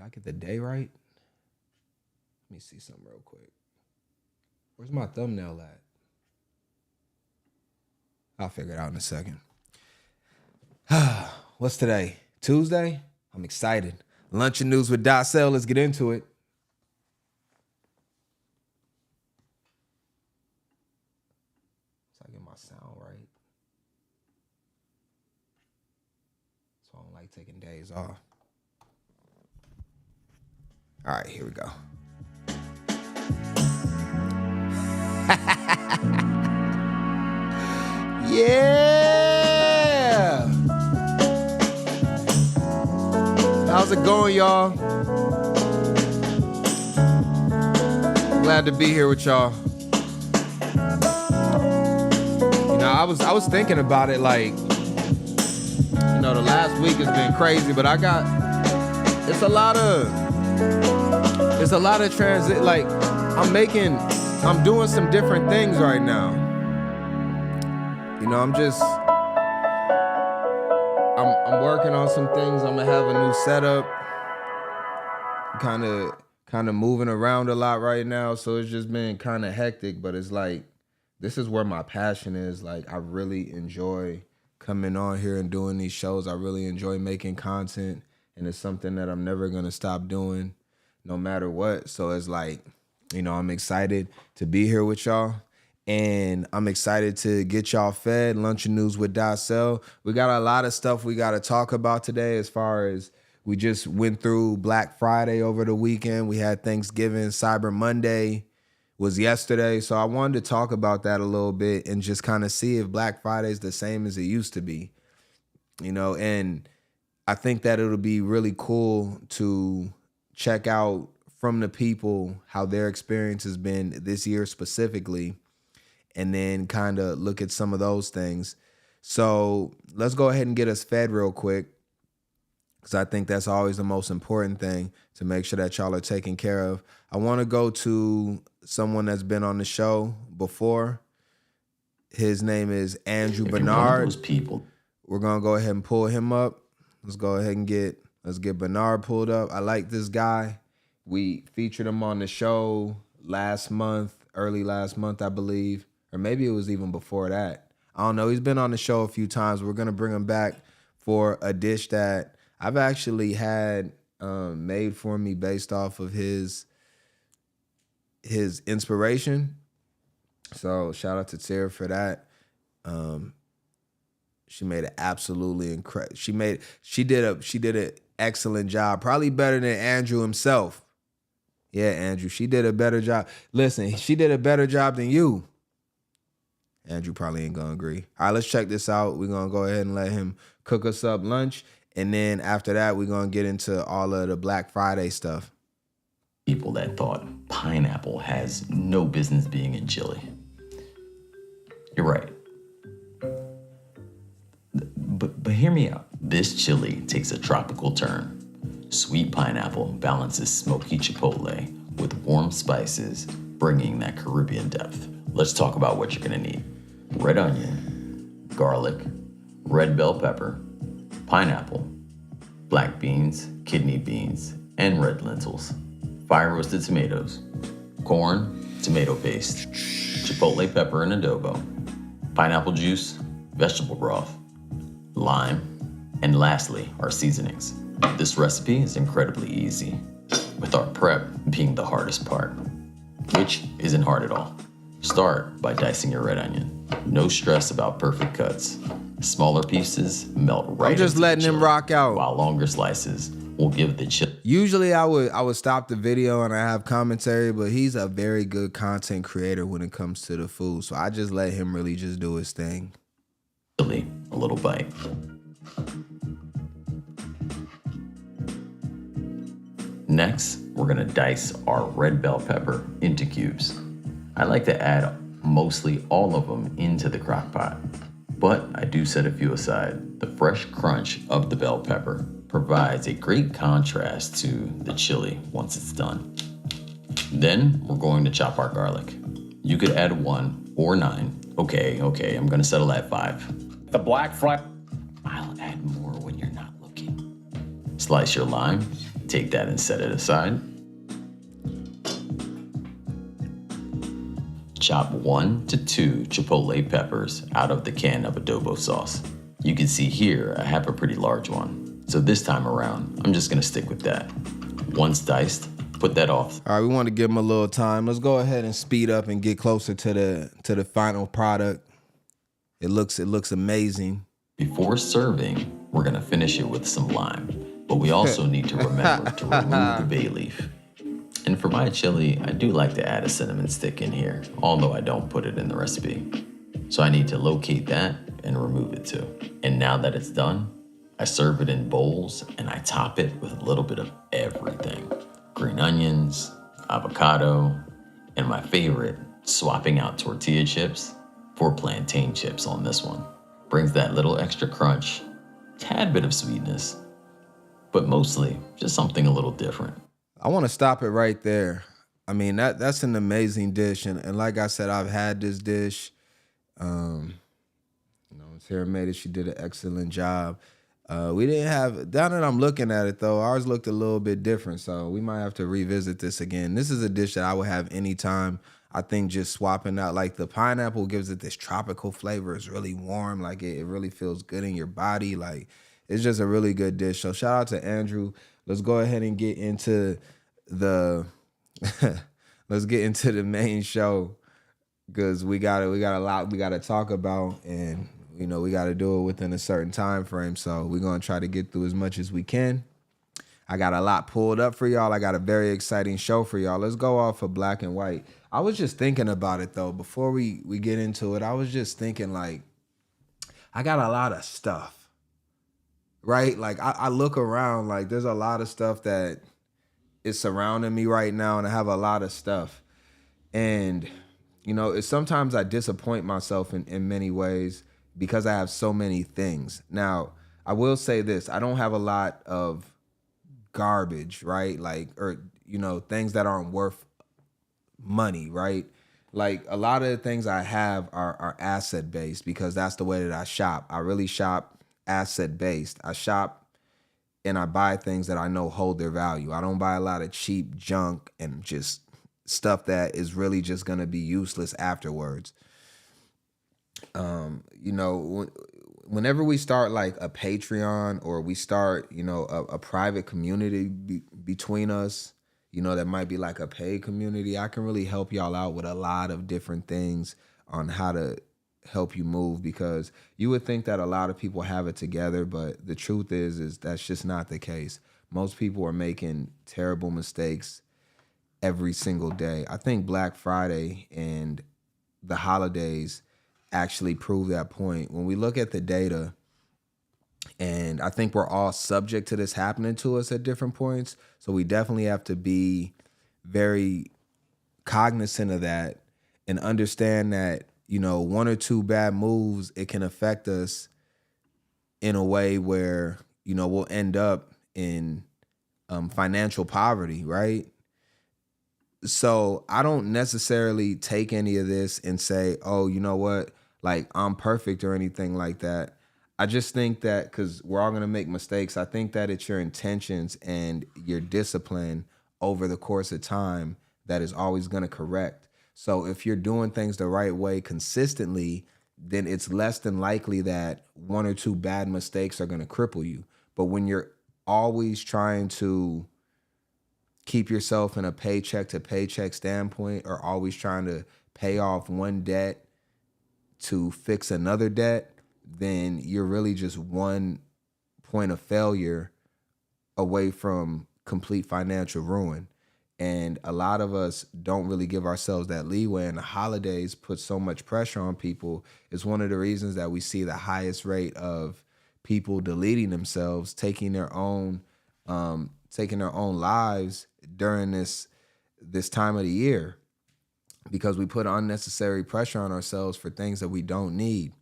Did I get the day right? Let me see something real quick. Where's my thumbnail at? I'll figure it out in a second. What's today? Tuesday? I'm excited. Lunch and news with DotSale. Let's get into it. So I get my sound right. So I don't like taking days off. All right, here we go. Yeah! How's it going, y'all? Glad to be here with y'all. You know, I was thinking about it, like, you know, the last week has been crazy, but it's a lot of transit. Like, I'm doing some different things right now. You know, I'm working on some things. I'm gonna have a new setup. Kind of moving around a lot right now, so it's just been kind of hectic. But it's like, this is where my passion is. Like, I really enjoy coming on here and doing these shows. I really enjoy making content, and it's something that I'm never gonna stop doing, no matter what. So it's like, you know, I'm excited to be here with y'all. And I'm excited to get y'all fed. Lunch and news with DotSale. We got a lot of stuff we got to talk about today, as far as we just went through Black Friday over the weekend. We had Thanksgiving. Cyber Monday was yesterday. So I wanted to talk about that a little bit and just kind of see if Black Friday is the same as it used to be. You know, and I think that it'll be really cool to check out from the people how their experience has been this year specifically, and then kind of look at some of those things. So let's go ahead and get us fed real quick, because I think that's always the most important thing, to make sure that y'all are taken care of. I want to go to someone that's been on the show before. His name is Andrew Bernard. Those people. We're going to go ahead and pull him up. Let's go ahead and get Bernard pulled up. I like this guy. We featured him on the show early last month, I believe. Or maybe it was even before that. I don't know. He's been on the show a few times. We're going to bring him back for a dish that I've actually had made for me based off of his inspiration. So shout out to Tara for that. She made it absolutely incredible. She did an excellent job. Probably better than Andrew himself. Yeah, Andrew, she did a better job. Listen, she did a better job than you. Andrew probably ain't gonna agree. All right, let's check this out. We're gonna go ahead and let him cook us up lunch. And then after that, we're gonna get into all of the Black Friday stuff. People that thought pineapple has no business being in chili. You're right. But hear me out. This chili takes a tropical turn. Sweet pineapple balances smoky chipotle with warm spices, bringing that Caribbean depth. Let's talk about what you're gonna need. Red onion, garlic, red bell pepper, pineapple, black beans, kidney beans, and red lentils, fire roasted tomatoes, corn, tomato paste, chipotle pepper and adobo, pineapple juice, vegetable broth, lime, and lastly, our seasonings. This recipe is incredibly easy, with our prep being the hardest part, which isn't hard at all. Start by dicing your red onion. No stress about perfect cuts. Smaller pieces melt right. I'm just letting him rock out. While longer slices will give the chili. Usually I would stop the video and I have commentary, but he's a very good content creator when it comes to the food. So I just let him really just do his thing. A little bite. Next, we're gonna dice our red bell pepper into cubes. I like to add mostly all of them into the crock pot, but I do set a few aside. The fresh crunch of the bell pepper provides a great contrast to the chili once it's done. Then we're going to chop our garlic. You could add 1 or 9. Okay, I'm gonna settle at 5. The Black Friday. I'll add more when you're not looking. Slice your lime, Take that and set it aside. Chop 1 to 2 chipotle peppers out of the can of adobo sauce. You can see here I have a pretty large one. So this time around, I'm just gonna stick with that. Once diced, put that off. All right, we want to give them a little time. Let's go ahead and speed up and get closer to the final product. It looks amazing. Before serving, we're gonna finish it with some lime, but we also need to remember to remove the bay leaf. And for my chili, I do like to add a cinnamon stick in here, although I don't put it in the recipe. So I need to locate that and remove it too. And now that it's done, I serve it in bowls and I top it with a little bit of everything. Green onions, avocado, and my favorite, swapping out tortilla chips for plantain chips on this one. Brings that little extra crunch, tad bit of sweetness, but mostly just something a little different. I want to stop it right there. I mean, that's an amazing dish. And like I said, I've had this dish. Sarah made it. She did an excellent job. We didn't have, down that I'm looking at it though, ours looked a little bit different. So we might have to revisit this again. This is a dish that I would have anytime. I think just swapping out, like the pineapple gives it this tropical flavor. It's really warm. Like it really feels good in your body. Like it's just a really good dish. So shout out to Andrew. Let's go ahead and get into the let's get into the main show, because we got a lot we got to talk about, and we got to do it within a certain time frame. So we're going to try to get through as much as we can. I got a lot pulled up for y'all. I got a very exciting show for y'all. Let's go off of black and white. I was just thinking about it though before we get into it. I was just thinking, like, I got a lot of stuff. Right? Like I look around, like there's a lot of stuff that is surrounding me right now, and I have a lot of stuff. And, sometimes I disappoint myself in many ways because I have so many things. Now, I will say this, I don't have a lot of garbage, right? Like, or, things that aren't worth money, right? Like a lot of the things I have are asset based, because that's the way that I shop. I really shop asset based. I shop and I buy things that I know hold their value. I don't buy a lot of cheap junk and just stuff that is really just going to be useless afterwards. Whenever we start like a Patreon, or we start, a private community between us, that might be like a paid community, I can really help y'all out with a lot of different things on how to help you move, because you would think that a lot of people have it together, but the truth is that's just not the case. Most people are making terrible mistakes every single day. I think Black Friday and the holidays actually prove that point. When we look at the data, and I think we're all subject to this happening to us at different points, so we definitely have to be very cognizant of that and understand that one or two bad moves, it can affect us in a way where, we'll end up in financial poverty, right? So I don't necessarily take any of this and say, oh, you know what, like I'm perfect or anything like that. I just think that, because we're all going to make mistakes, I think that it's your intentions and your discipline over the course of time that is always going to correct. So if you're doing things the right way consistently, then it's less than likely that one or two bad mistakes are going to cripple you. But when you're always trying to keep yourself in a paycheck to paycheck standpoint, or always trying to pay off one debt to fix another debt, then you're really just one point of failure away from complete financial ruin. And a lot of us don't really give ourselves that leeway, and the holidays put so much pressure on people. It's one of the reasons that we see the highest rate of people deleting themselves, taking their own lives during this time of the year, because we put unnecessary pressure on ourselves for things that we don't need.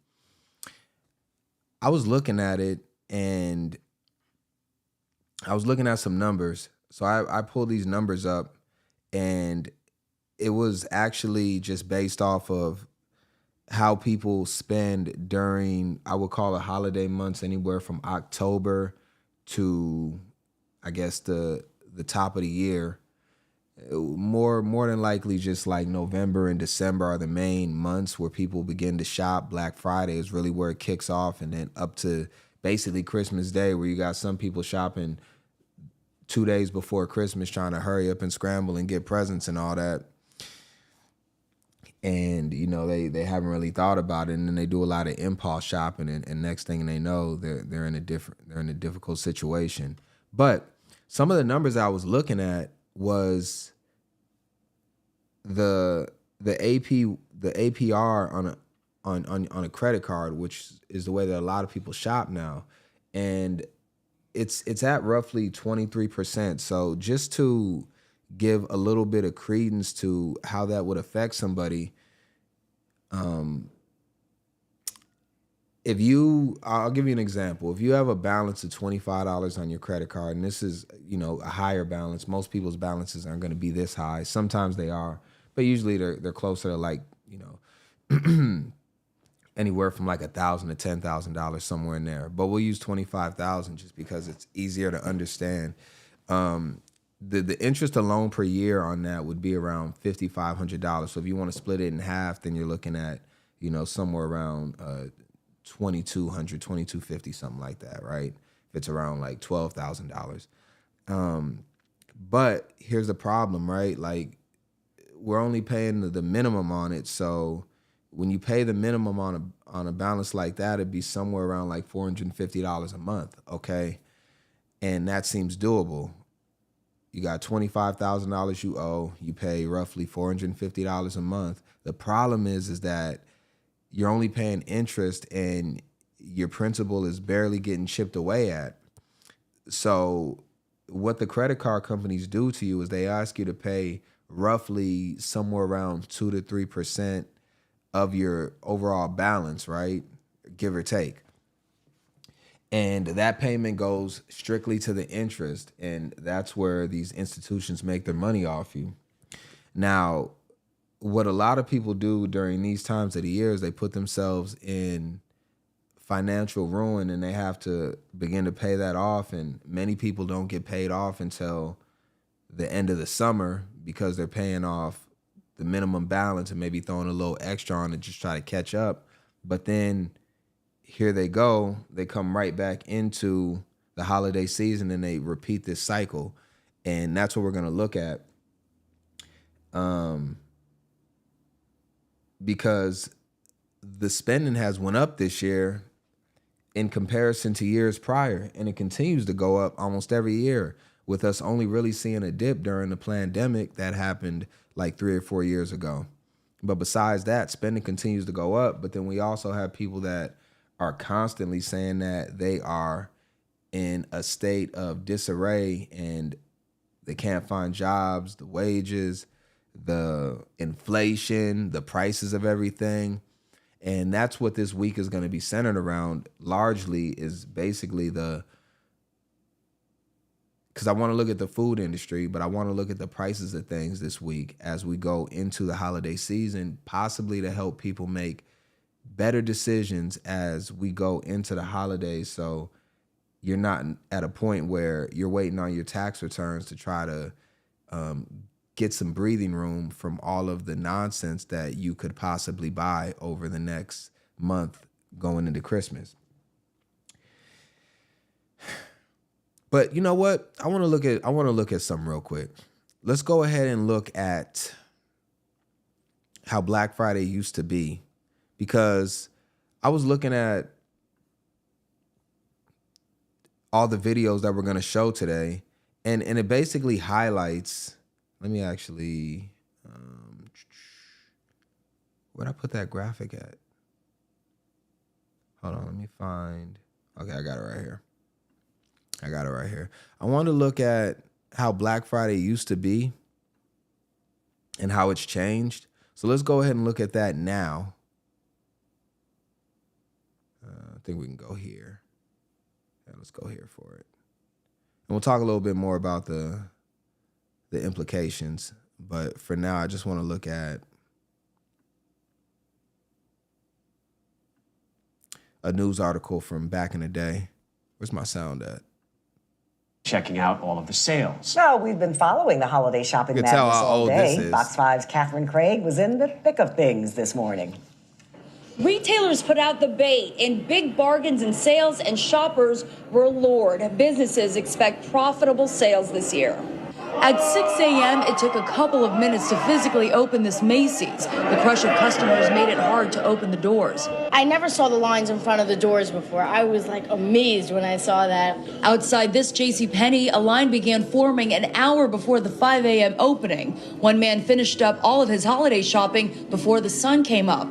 I was looking at it, and I was looking at some numbers. So I pulled these numbers up, and it was actually just based off of how people spend during, I would call it holiday months, anywhere from October to, I guess, the the top of the year, more than likely just like November and December are the main months where people begin to shop. Black Friday is really where it kicks off, and then up to basically Christmas Day, where you got some people shopping 2 days before Christmas trying to hurry up and scramble and get presents and all that. And they haven't really thought about it, and then they do a lot of impulse shopping, and next thing they know, they're in a difficult situation. But some of the numbers I was looking at was the APR on a credit card, which is the way that a lot of people shop now, and it's at roughly 23%. So just to give a little bit of credence to how that would affect somebody, I'll give you an example. If you have a balance of $25 on your credit card, and this is, a higher balance, most people's balances aren't going to be this high. Sometimes they are, but usually they're closer to like, anywhere from like $1,000 to $10,000, somewhere in there. But we'll use 25,000 just because it's easier to understand. The interest alone per year on that would be around $5,500. So if you want to split it in half, then you're looking at, somewhere around $2,200, $2,250, something like that, right? If it's around like $12,000. But here's the problem, right? Like, we're only paying the minimum on it. So when you pay the minimum on a balance like that, it'd be somewhere around like $450 a month, okay? And that seems doable. You got $25,000 you owe. You pay roughly $450 a month. The problem is that you're only paying interest and your principal is barely getting chipped away at. So what the credit card companies do to you is they ask you to pay roughly somewhere around 2 to 3% of your overall balance, right? Give or take. And that payment goes strictly to the interest, and that's where these institutions make their money off you. Now, what a lot of people do during these times of the year is they put themselves in financial ruin, and they have to begin to pay that off, and many people don't get paid off until the end of the summer because they're paying off the minimum balance and maybe throwing a little extra on to just try to catch up. But then here they go, they come right back into the holiday season and they repeat this cycle. And that's what we're going to look at. Because the spending has went up this year in comparison to years prior, and it continues to go up almost every year, with us only really seeing a dip during the pandemic that happened like 3 or 4 years ago. But besides that, spending continues to go up. But then we also have people that are constantly saying that they are in a state of disarray and they can't find jobs, the wages, the inflation, the prices of everything. And that's what this week is going to be centered around largely, is basically because I want to look at the food industry, but I want to look at the prices of things this week as we go into the holiday season, possibly to help people make better decisions as we go into the holidays. So you're not at a point where you're waiting on your tax returns to try to get some breathing room from all of the nonsense that you could possibly buy over the next month going into Christmas. But you know what? I want to look at something real quick. Let's go ahead and look at how Black Friday used to be, because I was looking at all the videos that we're going to show today, and it basically highlights. Let me actually, where'd I put that graphic at? Hold on, let me find. Okay, I got it right here. I want to look at how Black Friday used to be and how it's changed. So let's go ahead and look at that now. I think we can go here. Yeah, let's go here for it. And we'll talk a little bit more about the implications. But for now, I just want to look at a news article from back in the day. Where's my sound at? checking out all of the sales. So we've been following the holiday shopping You can tell madness how all old day. this is. Fox 5's Catherine Craig was in the thick of things this morning. Retailers put out the bait in big bargains and sales, and shoppers were lured. Businesses expect profitable sales this year. At 6 a.m., it took a couple of minutes to physically open this Macy's. The crush of customers made it hard to open the doors. I never saw the lines in front of the doors before. I was amazed when I saw that. Outside this JCPenney, a line began forming an hour before the 5 a.m. opening. One man finished up all of his holiday shopping before the sun came up.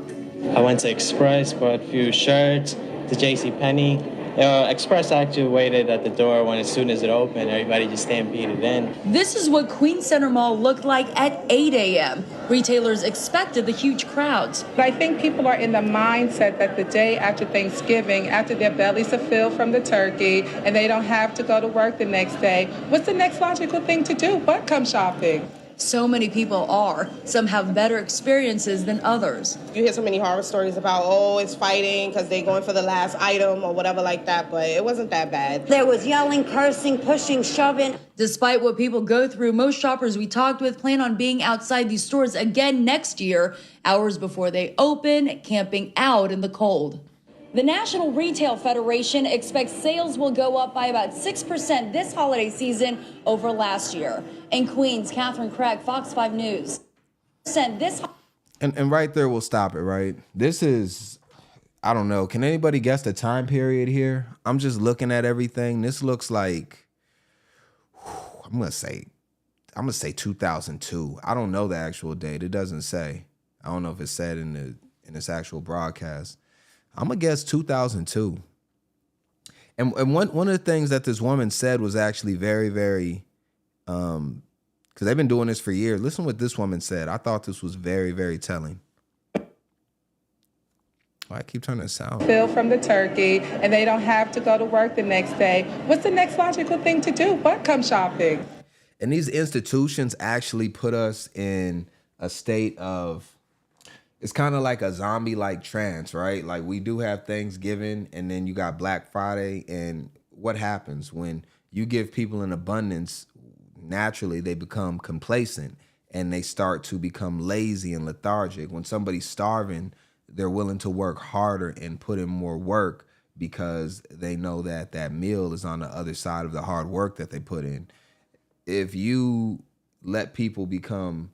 I went to Express, bought a few shirts, to JCPenney. Express actually waited at the door as soon as it opened. Everybody just stampeded in. This is what Queens Center Mall looked like at 8 a.m. Retailers expected the huge crowds. I think people are in the mindset that the day after Thanksgiving, after their bellies are filled from the turkey and they don't have to go to work the next day, what's the next logical thing to do but come shopping? So many people are. Some have better experiences than others. You hear so many horror stories about, oh, it's fighting because they're going for the last item or whatever like that, but it wasn't that bad. There was yelling, cursing, pushing, shoving. Despite what people go through, most shoppers we talked with plan on being outside these stores again next year, hours before they open, camping out in the cold. The National Retail Federation expects sales will go up by about 6% this holiday season over last year. In Queens, Catherine Craig, Fox 5 News. And right there, we'll stop it, right? This is, I don't know. Can anybody guess the time period here? I'm just looking at everything. This looks like, I'm gonna say 2002. I don't know the actual date. It doesn't say. I don't know if it's said in this actual broadcast. I'm gonna guess 2002. And one of the things that this woman said was actually very, very, because they've been doing this for years. Listen what this woman said. I thought this was very, very telling. I keep turning the sound. Filled from the turkey and they don't have to go to work the next day. What's the next logical thing to do but come shopping? And these institutions actually put us in a state of, it's kind of like a zombie-like trance, right? Like we do have Thanksgiving and then you got Black Friday. And what happens when you give people an abundance? Naturally, they become complacent and they start to become lazy and lethargic. When somebody's starving, they're willing to work harder and put in more work because they know that that meal is on the other side of the hard work that they put in. If you let people become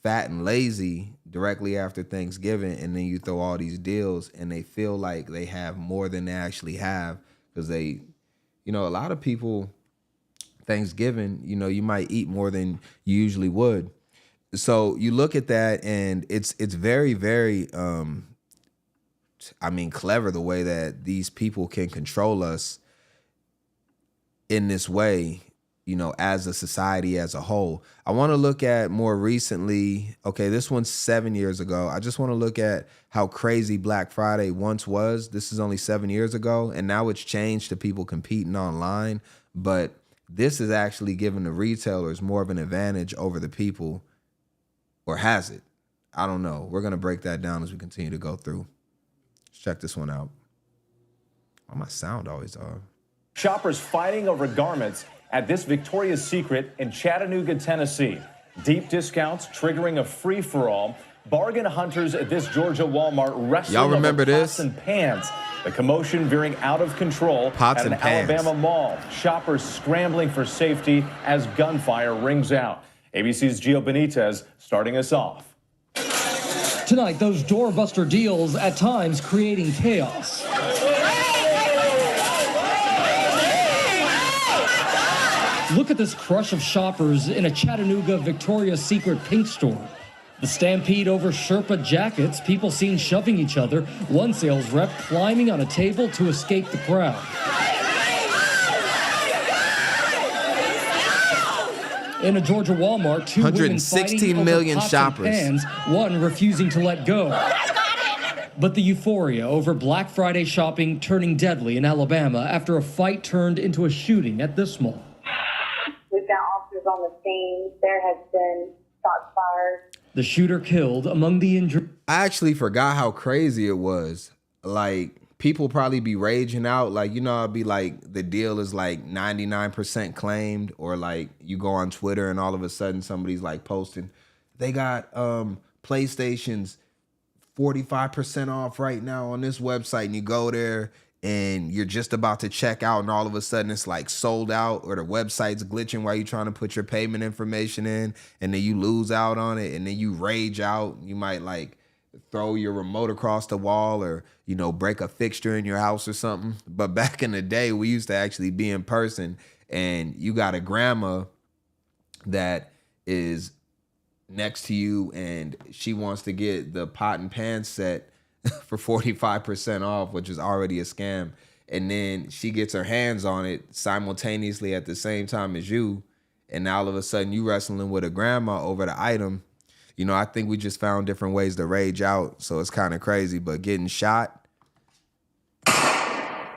fat and lazy directly after Thanksgiving and then you throw all these deals and they feel like they have more than they actually have because they, a lot of people, Thanksgiving, you might eat more than you usually would. So you look at that and it's very, very, clever the way that these people can control us in this way, as a society as a whole. I want to look at more recently. Okay, this one's 7 years ago. I just want to look at how crazy Black Friday once was. This is only 7 years ago, and now it's changed to people competing online. But this is actually giving the retailers more of an advantage over the people, or has it? I don't know. We're going to break that down as we continue to go through. Let's check this one out. Oh, my sound always off. Shoppers fighting over garments at this Victoria's Secret in Chattanooga, Tennessee. Deep discounts triggering a free-for-all. Bargain hunters at this Georgia Walmart wrestling Y'all remember over this? pots and pans. The commotion veering out of control Pots at an and pans. Alabama mall. Shoppers scrambling for safety as gunfire rings out. ABC's Gio Benitez starting us off. Tonight, those doorbuster deals at times creating chaos. Look at this crush of shoppers in a Chattanooga Victoria's Secret pink store. The stampede over Sherpa jackets, people seen shoving each other, one sales rep climbing on a table to escape the crowd. In a Georgia Walmart, two women 116 fighting million over pots shoppers. And pans, one refusing to let go. But the euphoria over Black Friday shopping turning deadly in Alabama after a fight turned into a shooting at this mall. We've got officers on the scene. There has been shots fired. The shooter killed. Among the injured. I actually forgot how crazy it was. Like, people probably be raging out. Like, you know, I'll be like, the deal is like 99% claimed, or like you go on Twitter and all of a sudden somebody's like posting, they got PlayStations 45% off right now on this website, and you go there and you're just about to check out and all of a sudden it's like sold out, or the website's glitching while you're trying to put your payment information in, and then you lose out on it, and then you rage out. You might like throw your remote across the wall, or, you know, break a fixture in your house or something. But back in the day, we used to actually be in person, and you got a grandma that is next to you and she wants to get the pot and pan set for 45% off, which is already a scam. And then she gets her hands on it simultaneously at the same time as you. And now all of a sudden you wrestling with a grandma over the item. You know, I think we just found different ways to rage out. So it's kind of crazy, but getting shot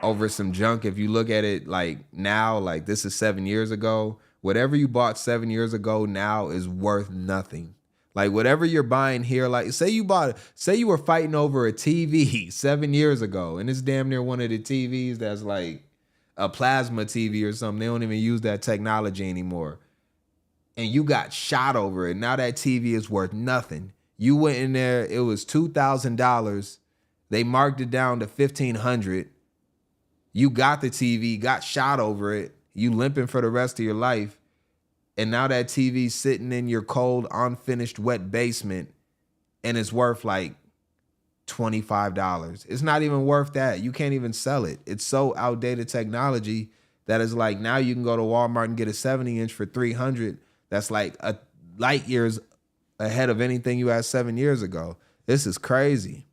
over some junk, if you look at it like now, like this is 7 years ago, whatever you bought 7 years ago now is worth nothing. Like whatever you're buying here, like say you were fighting over a TV 7 years ago, and it's damn near one of the TVs that's like a plasma TV or something. They don't even use that technology anymore. And you got shot over it. Now that TV is worth nothing. You went in there, it was $2,000. They marked it down to $1,500. You got the TV, got shot over it. You limping for the rest of your life. And now that TV's sitting in your cold, unfinished, wet basement, and it's worth like $25. It's not even worth that. You can't even sell it. It's so outdated technology that is like now you can go to Walmart and get a 70-inch for $300. That's like a light years ahead of anything you had 7 years ago. This is crazy.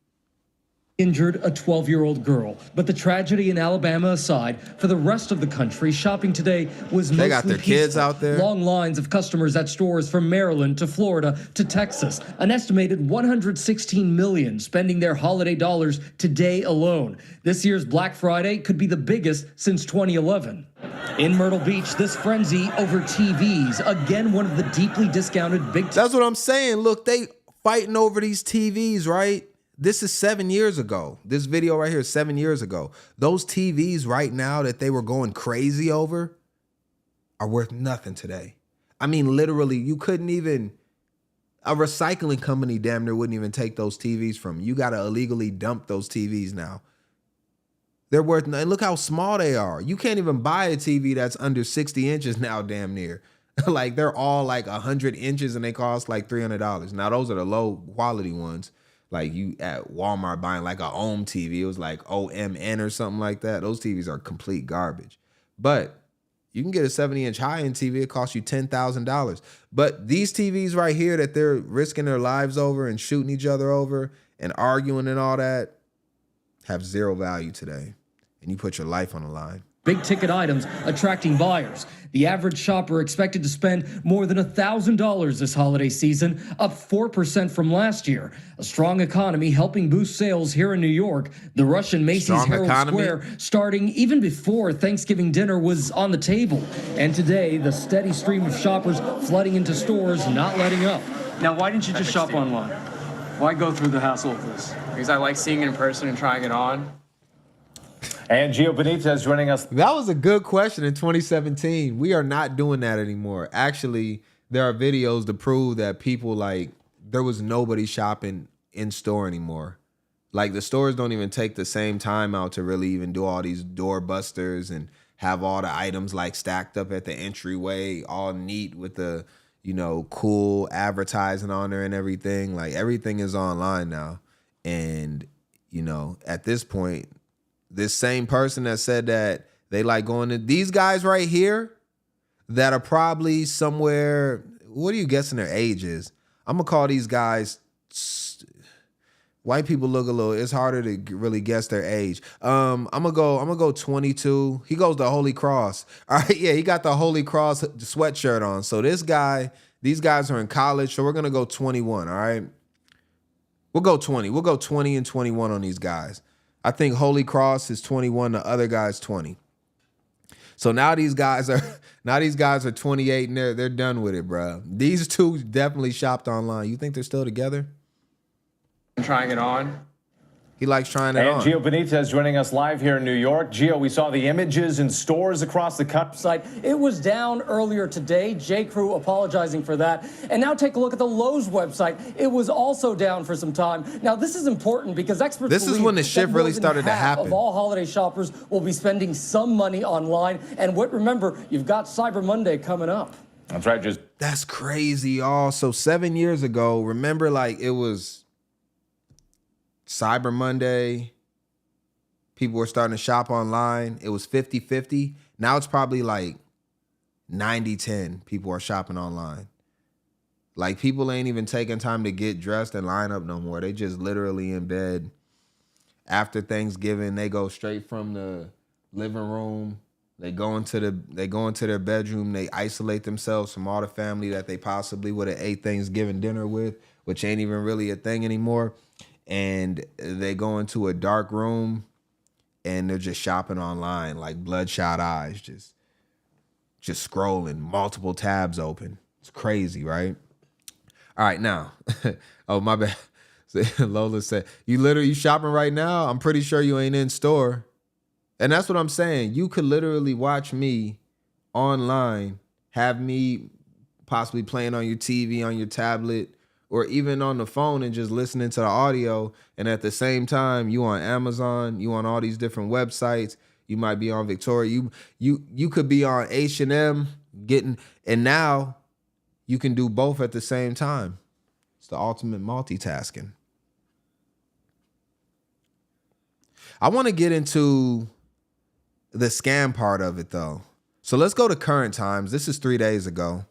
Injured a 12-year-old girl. But the tragedy in Alabama aside, for the rest of the country, shopping today was mostly They got their peaceful. kids out there. Long lines of customers at stores from Maryland to Florida to Texas. An estimated $116 million spending their holiday dollars today alone. This year's Black Friday could be the biggest since 2011. In Myrtle Beach, this frenzy over TVs, again one of the deeply discounted big. That's what I'm saying. Look, they fighting over these TVs, right? This is 7 years ago. This video right here is 7 years ago. Those TVs right now that they were going crazy over are worth nothing today. I mean, literally, you couldn't even, a recycling company damn near wouldn't even take those TVs from you. You got to illegally dump those TVs now. They're worth, and look how small they are. You can't even buy a TV that's under 60 inches now, damn near. Like they're all like 100 inches and they cost like $300. Now those are the low quality ones. Like you at Walmart buying like a OHM TV, it was like OMN or something like that. Those TVs are complete garbage. But you can get a 70-inch high-end TV, it costs you $10,000. But these TVs right here that they're risking their lives over and shooting each other over and arguing and all that have zero value today. And you put your life on the line. Big ticket items attracting buyers. The average shopper expected to spend more than $1,000 this holiday season, up 4% from last year. A strong economy helping boost sales here in New York. The Russian Macy's Herald Square starting even before Thanksgiving dinner was on the table. And today, the steady stream of shoppers flooding into stores not letting up. Now, why didn't you just shop online? Why go through the hassle of this? Because I like seeing it in person and trying it on. And Gio Benitez joining us. That was a good question in 2017. We are not doing that anymore. Actually, there are videos to prove that people there was nobody shopping in store anymore. Like the stores don't even take the same time out to really even do all these door busters and have all the items like stacked up at the entryway, all neat with the, cool advertising on there and everything. Like everything is online now. And, at this point, this same person that said that they like going to these guys right here that are probably somewhere, what are you guessing their age is? I'm going to call these guys, white people look a little, it's harder to really guess their age. I'm going to go 22. He goes to Holy Cross. All right, yeah, he got the Holy Cross sweatshirt on. So these guys are in college, so we're going to go 21, all right? We'll go 20. We'll go 20 and 21 on these guys. I think Holy Cross is 21, the other guy's 20. So now these guys are 28 and they're done with it, bro. These two definitely shopped online. You think they're still together? I'm trying it on. He likes trying it and on. Gio Benitez joining us live here in New York. Gio, we saw the images in stores across the country. It was down earlier today. J.Crew apologizing for that. And now take a look at the Lowe's website. It was also down for some time. Now, this is important because experts This is believe when the that shift really more than started to half happen. of all holiday shoppers will be spending some money online. And remember, you've got Cyber Monday coming up. That's right. That's crazy, y'all. So 7 years ago, remember, like, it was Cyber Monday. People were starting to shop online. It was 50-50. Now it's probably like 90-10 people are shopping online. Like, people ain't even taking time to get dressed and line up no more. They just literally in bed. After Thanksgiving, they go straight from the living room. They go into their bedroom. They isolate themselves from all the family that they possibly would have ate Thanksgiving dinner with, which ain't even really a thing anymore. And they go into a dark room and they're just shopping online, like bloodshot eyes, just scrolling, multiple tabs open. It's crazy, right? All right, now. Oh, my bad. Lola said, you shopping right now? I'm pretty sure you ain't in store. And that's what I'm saying. You could literally watch me online, have me possibly playing on your TV, on your tablet, or even on the phone and just listening to the audio. And at the same time, you on Amazon, you on all these different websites. You might be on Victoria. You could be on H&M and now you can do both at the same time. It's the ultimate multitasking. I want to get into the scam part of it, though. So let's go to current times. This is 3 days ago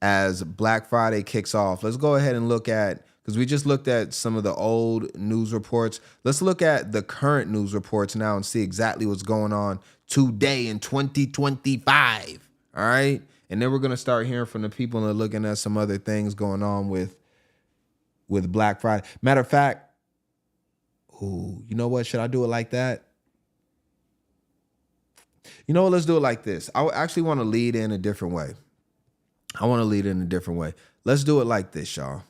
as Black Friday kicks off. Let's go ahead and look at, because we just looked at some of the old news reports. Let's look at the current news reports now and see exactly what's going on today in 2025. All right? And then we're going to start hearing from the people and looking at some other things going on with Black Friday. Matter of fact, you know what? Should I do it like that? You know what? Let's do it like this. I actually want to lead in a different way. Let's do it like this, y'all.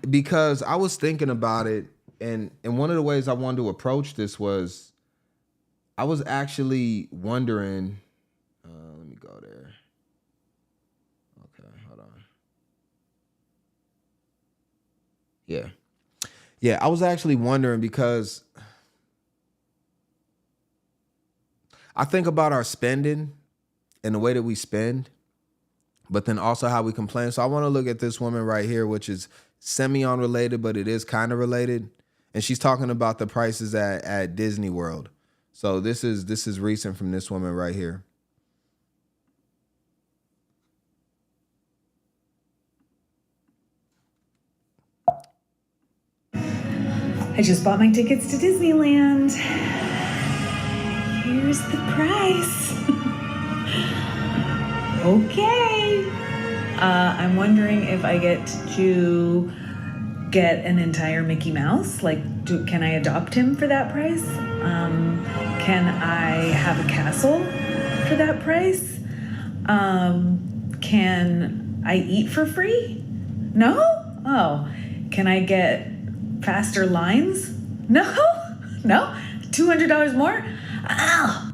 Because I was thinking about it, and one of the ways I wanted to approach this was I was actually wondering. Let me go there. Okay, hold on. Yeah, I was actually wondering because I think about our spending and the way that we spend, but then also how we complain. So I want to look at this woman right here, which is semi-unrelated, but it is kind of related. And she's talking about the prices at Disney World. So this is recent from this woman right here. I just bought my tickets to Disneyland. Here's the price. Okay. I'm wondering if I get to get an entire Mickey Mouse. Like, can I adopt him for that price? Can I have a castle for that price? Can I eat for free? No? Oh, can I get faster lines? No? $200 more? Ow!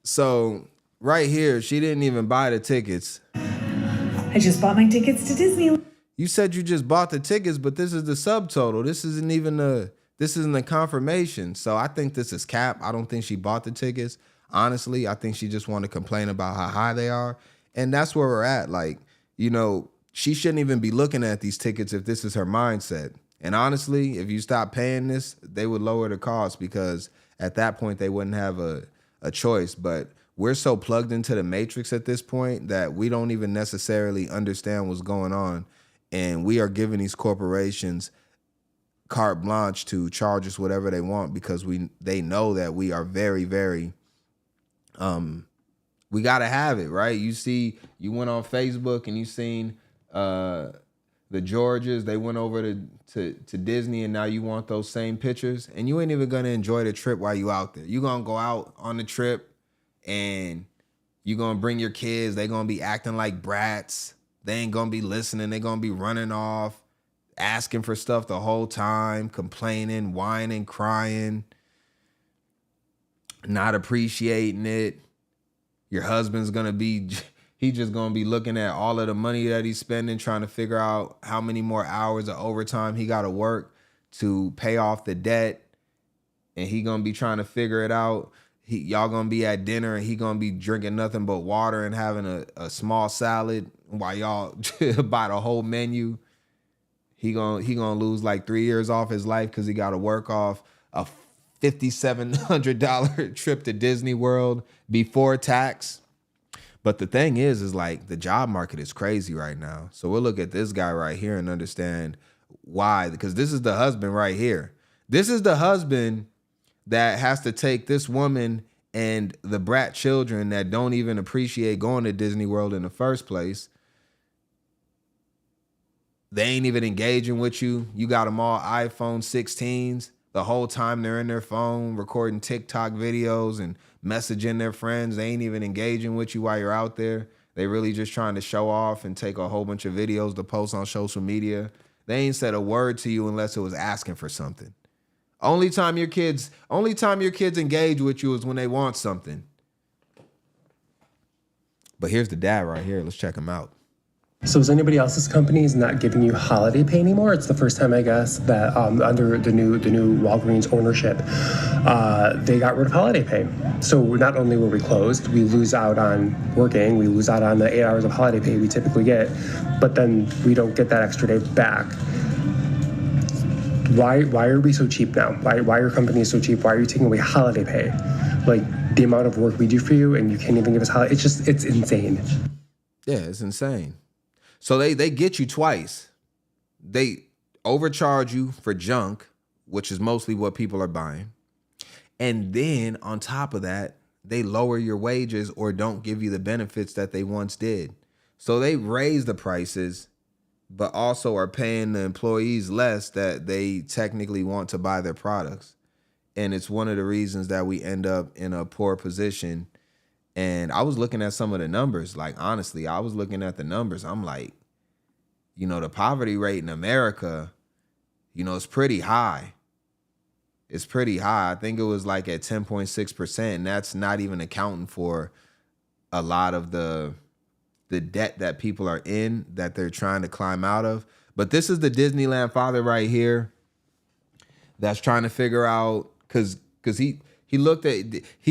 So right here, she didn't even buy the tickets. I just bought my tickets to Disney. You said you just bought the tickets, but this is the subtotal. This isn't the confirmation. So I think this is cap. I don't think she bought the tickets. Honestly, I think she just wanted to complain about how high they are. And that's where we're at. Like, she shouldn't even be looking at these tickets if this is her mindset. And honestly, if you stop paying this, they would lower the cost because at that point they wouldn't have a choice. But we're so plugged into the matrix at this point that we don't even necessarily understand what's going on. And we are giving these corporations carte blanche to charge us whatever they want because they know that we are very, very, we got to have it, right? You went on Facebook and you seen the Georges, they went over to Disney and now you want those same pictures and you ain't even going to enjoy the trip while you out there. You're going to go out on the trip and you're going to bring your kids. They're going to be acting like brats. They ain't going to be listening. They're going to be running off. asking for stuff the whole time, complaining, whining, crying, not appreciating it. Your husband's he's just gonna be looking at all of the money that he's spending, trying to figure out how many more hours of overtime he gotta work to pay off the debt. And he gonna be trying to figure it out. Y'all gonna be at dinner and he gonna be drinking nothing but water and having a small salad while y'all buy the whole menu. He gonna lose like 3 years off his life because he gotta work off a $5,700 trip to Disney World before tax. But the thing is like the job market is crazy right now. So we'll look at this guy right here and understand why, because this is the husband right here. This is the husband that has to take this woman and the brat children that don't even appreciate going to Disney World in the first place. They ain't even engaging with you. You got them all iPhone 16s. The whole time they're in their phone recording TikTok videos and messaging their friends. They ain't even engaging with you while you're out there. They really just trying to show off and take a whole bunch of videos to post on social media. They ain't said a word to you unless it was asking for something. Only time your kids engage with you is when they want something. But here's the dad right here. Let's check him out. So is anybody else's companies not giving you holiday pay anymore? It's the first time, I guess, that under the new Walgreens ownership, they got rid of holiday pay. So not only were we closed, we lose out on working, we lose out on the 8 hours of holiday pay we typically get, but then we don't get that extra day back. Why are we so cheap now? Why are companies so cheap? Why are you taking away holiday pay? Like the amount of work we do for you and you can't even give us holiday. It's insane. Yeah, it's insane. So they get you twice. They overcharge you for junk, which is mostly what people are buying. And then on top of that, they lower your wages or don't give you the benefits that they once did. So they raise the prices, but also are paying the employees less that they technically want to buy their products. And it's one of the reasons that we end up in a poor position. And I was looking at some of the numbers. Like, honestly, I was looking at the numbers. I'm like, the poverty rate in America, it's pretty high. It's pretty high. I think it was like at 10.6%. And that's not even accounting for a lot of the debt that people are in that they're trying to climb out of. But this is the Disneyland father right here that's trying to figure out, because he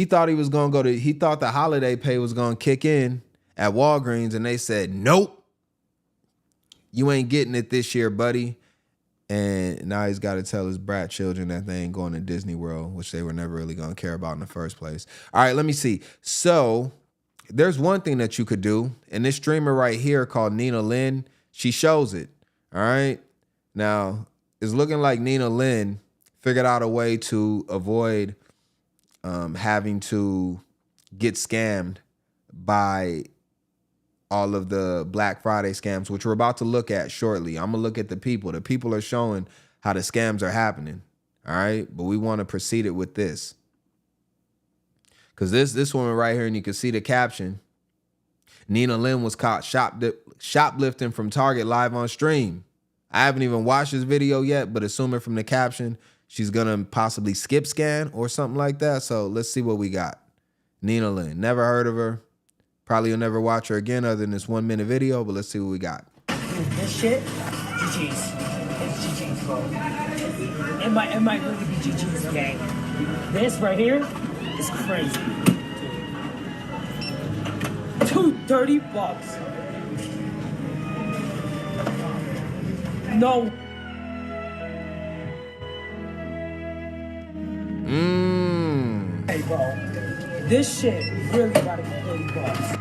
thought he was going to he thought the holiday pay was going to kick in at Walgreens, and they said, nope, you ain't getting it this year, buddy. And now he's got to tell his brat children that they ain't going to Disney World, which they were never really going to care about in the first place. All right, let me see. So there's one thing that you could do, and this streamer right here called Nina Lynn, she shows it. All right. Now, it's looking like Nina Lynn figured out a way to avoid having to get scammed by all of the Black Friday scams, which we're about to look at shortly. I'm going to look at the people. The people are showing how the scams are happening. All right. But we want to proceed it with this. Because this woman right here, and you can see the caption, Nina Lynn was caught shoplifting from Target live on stream. I haven't even watched this video yet, but assuming from the caption, she's going to possibly skip scan or something like that. So let's see what we got. Nina Lynn. Never heard of her. Probably you'll never watch her again other than this 1 minute video, but let's see what we got. This shit, GG's. It's GG's, bro. It might really be GG's game. This right here is crazy. $230. No. Hey, bro. This shit really gotta be $30.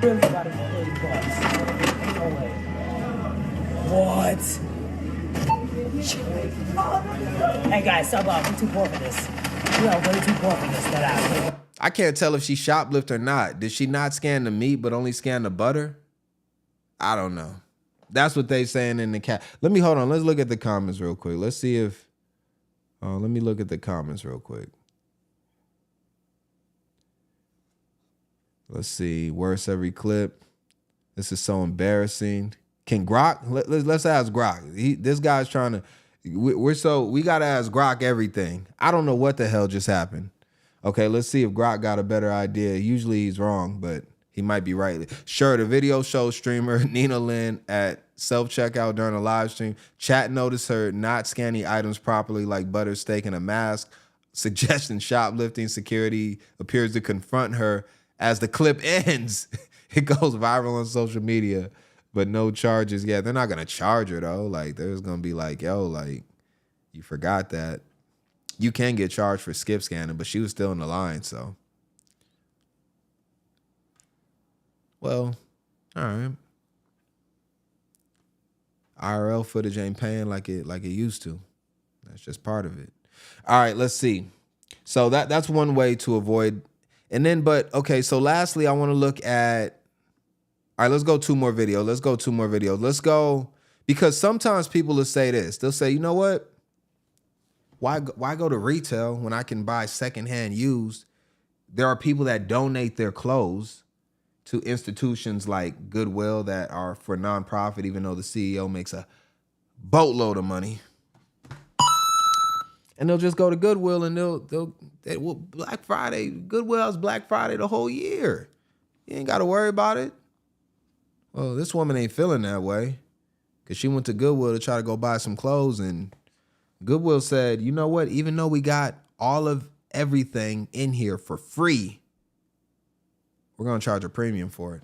Really gotta be $30. No way. What? Hey guys, sub up. I'm too poor for this. We are way too poor for this. I can't tell if she shoplift or not. Did she not scan the meat but only scan the butter? I don't know. That's what they saying in the cat. Hold on. Let's look at the comments real quick. Let's see if. Let me look at the comments real quick. Let's see. Worst every clip. This is so embarrassing. Can Grok? Let's ask Grok. This guy's trying to. We gotta ask Grok everything. I don't know what the hell just happened. Okay, let's see if Grok got a better idea. Usually he's wrong, but he might be right. Sure, the video shows streamer Nina Lynn at self-checkout during a live stream. Chat noticed her not scanning items properly, like butter, steak, and a mask. Suggesting shoplifting. Security appears to confront her. As the clip ends, it goes viral on social media, but no charges. Yeah, they're not gonna charge her though. Like, there's gonna be like, yo, like, you forgot that. You can get charged for skip scanning, but she was still in the line, so. Well, all right. IRL footage ain't paying like it used to. That's just part of it. All right, let's see. So that's one way to avoid. And then, but okay, so lastly, I want to look at, all right, let's go two more videos. Let's go, because sometimes people will say this. They'll say, you know what? Why go to retail when I can buy secondhand used? There are people that donate their clothes to institutions like Goodwill that are for nonprofit, even though the CEO makes a boatload of money. And they'll just go to Goodwill and they'll Black Friday, Goodwill has Black Friday the whole year. You ain't got to worry about it. Well, this woman ain't feeling that way because she went to Goodwill to try to go buy some clothes, and Goodwill said, you know what? Even though we got all of everything in here for free, we're going to charge a premium for it.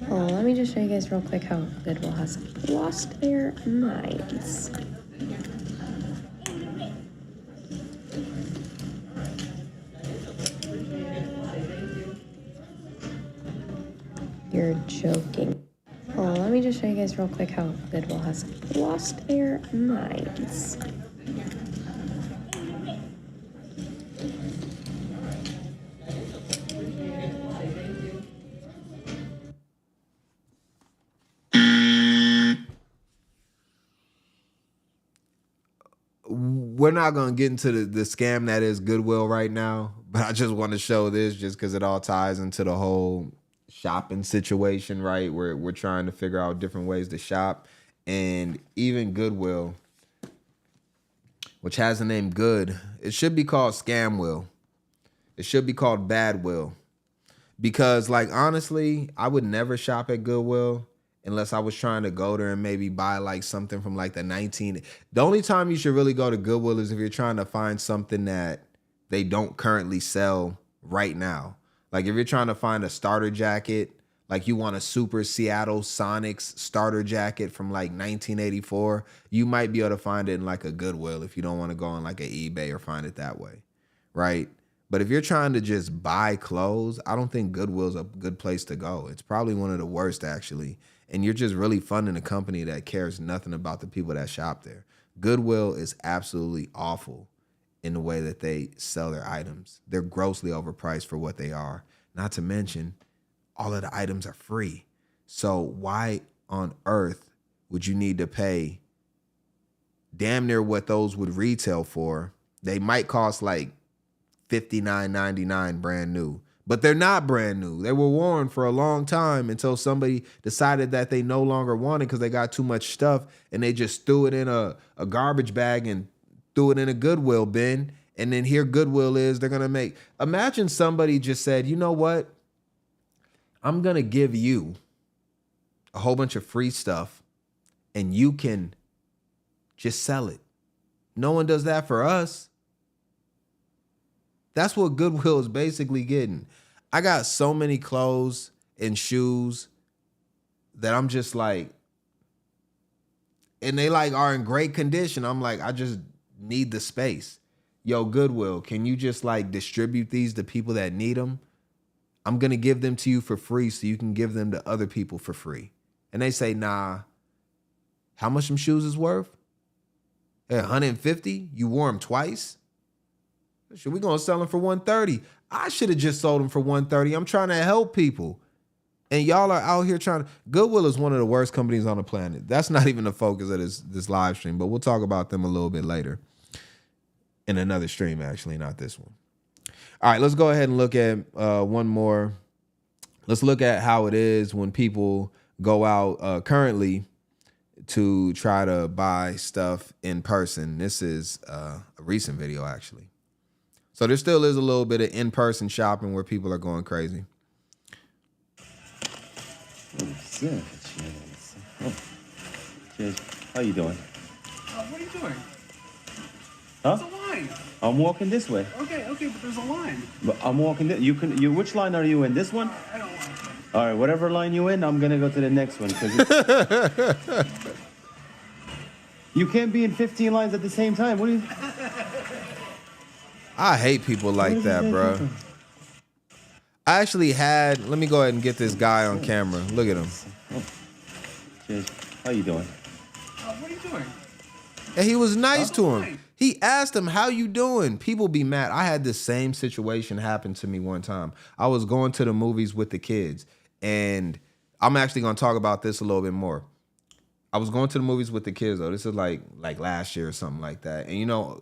Oh, let me just show you guys real quick how Goodwill has lost their minds. You're joking. Oh, let me just show you guys real quick how Goodwill has lost their minds. We're not going to get into the scam that is Goodwill right now, but I just want to show this just because it all ties into the whole shopping situation, right? We're trying to figure out different ways to shop. And even Goodwill, which has the name Good, it should be called Scamwill. It should be called Badwill. Because, like, honestly, I would never shop at Goodwill unless I was trying to go there and maybe buy like something from like the only time you should really go to Goodwill is if you're trying to find something that they don't currently sell right now. Like if you're trying to find a starter jacket, like you want a Super Seattle Sonics starter jacket from like 1984, you might be able to find it in like a Goodwill if you don't want to go on like an eBay or find it that way, right? But if you're trying to just buy clothes, I don't think Goodwill's a good place to go. It's probably one of the worst, actually. And you're just really funding a company that cares nothing about the people that shop there. Goodwill is absolutely awful in the way that they sell their items. They're grossly overpriced for what they are. Not to mention, all of the items are free. So why on earth would you need to pay damn near what those would retail for? They might cost like $59.99 brand new. But they're not brand new. They were worn for a long time until somebody decided that they no longer wanted because they got too much stuff and they just threw it in a garbage bag and threw it in a Goodwill bin. And then here Goodwill is, they're going to make, imagine somebody just said, you know what? I'm going to give you a whole bunch of free stuff and you can just sell it. No one does that for us. That's what Goodwill is basically getting. I got so many clothes and shoes that I'm just like, and they like are in great condition. I'm like, I just need the space. Yo, Goodwill, can you just like distribute these to people that need them? I'm going to give them to you for free so you can give them to other people for free. And they say, nah, how much them shoes is worth? Hey, 150? You wore them twice? Should we gonna sell them for 130? I should have just sold them for 130. I'm trying to help people. And y'all are out here trying to. Goodwill is one of the worst companies on the planet. That's not even the focus of this live stream, but we'll talk about them a little bit later. In another stream, actually, not this one. All right, let's go ahead and look at one more let's look at how it is when people go out currently to try to buy stuff in person. This is a recent video, actually. So there still is a little bit of in-person shopping where people are going crazy. How you doing? What are you doing? Huh? There's a line. I'm walking this way. Okay, but there's a line. But I'm walking. Which line are you in? This one? I don't want to. All right, whatever line you in, I'm gonna go to the next one because you can't be in 15 lines at the same time. What do you? I hate people like that, bro. I actually had. Let me go ahead and get this guy on camera. Look at him. Cheers. How you doing? What are you doing? And he was nice to him. He asked him, how you doing? People be mad. I had this same situation happen to me one time. I was going to the movies with the kids, and I'm actually going to talk about this a little bit more. I was going to the movies with the kids, though. This is like last year or something like that. And, you know,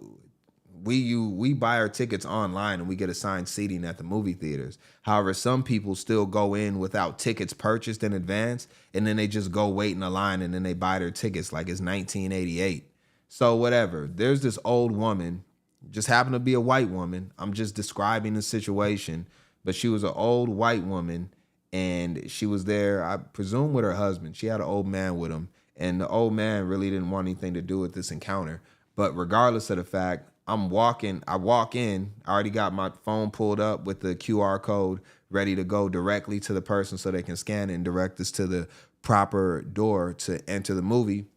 we buy our tickets online and we get assigned seating at the movie theaters. However, some people still go in without tickets purchased in advance, and then they just go wait in a line and then they buy their tickets like it's 1988. So whatever. There's this old woman, just happened to be a white woman. I'm just describing the situation, but she was an old white woman, and she was there, I presume, with her husband. She had an old man with him, and the old man really didn't want anything to do with this encounter. But regardless of the fact, I walk in, I already got my phone pulled up with the QR code ready to go directly to the person so they can scan it and direct us to the proper door to enter the movie.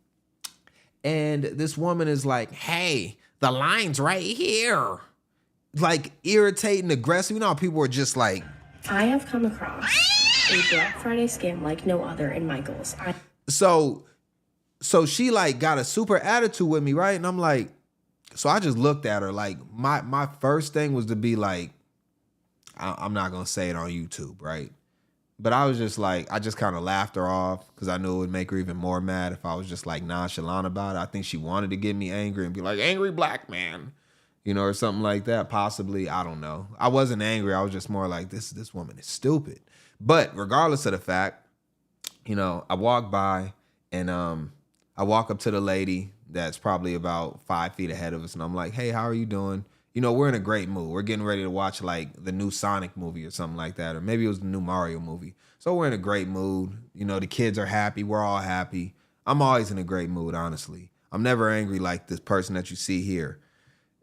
And this woman is like, hey, the line's right here. Like irritating, aggressive. You know how people are just like. I have come across a Black Friday scam like no other in Michael's. So she like got a super attitude with me, right? And I'm like, so I just looked at her like my first thing was to be like, I'm not going to say it on YouTube, right? But I was just like, I just kind of laughed her off because I knew it would make her even more mad if I was just like nonchalant about it. I think she wanted to get me angry and be like, angry black man, you know, or something like that. Possibly, I don't know. I wasn't angry. I was just more like, this woman is stupid. But regardless of the fact, you know, I walk by and I walk up to the lady that's probably about 5 feet ahead of us. And I'm like, hey, how are you doing? You know, we're in a great mood. We're getting ready to watch like the new Sonic movie or something like that. Or maybe it was the new Mario movie. So we're in a great mood. You know, the kids are happy. We're all happy. I'm always in a great mood, honestly. I'm never angry like this person that you see here.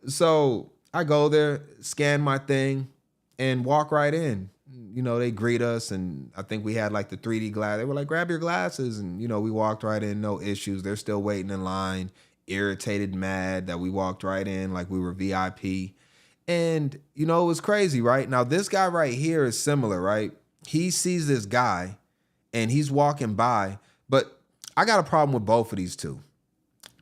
So I go there, scan my thing, and walk right in. You know, they greet us, and I think we had like the 3D glass. They were like, grab your glasses. And, you know, we walked right in, no issues. They're still waiting in line, irritated, mad that we walked right in like we were VIP. And, you know, it was crazy, right? Now, this guy right here is similar, right? He sees this guy, and he's walking by, but I got a problem with both of these two.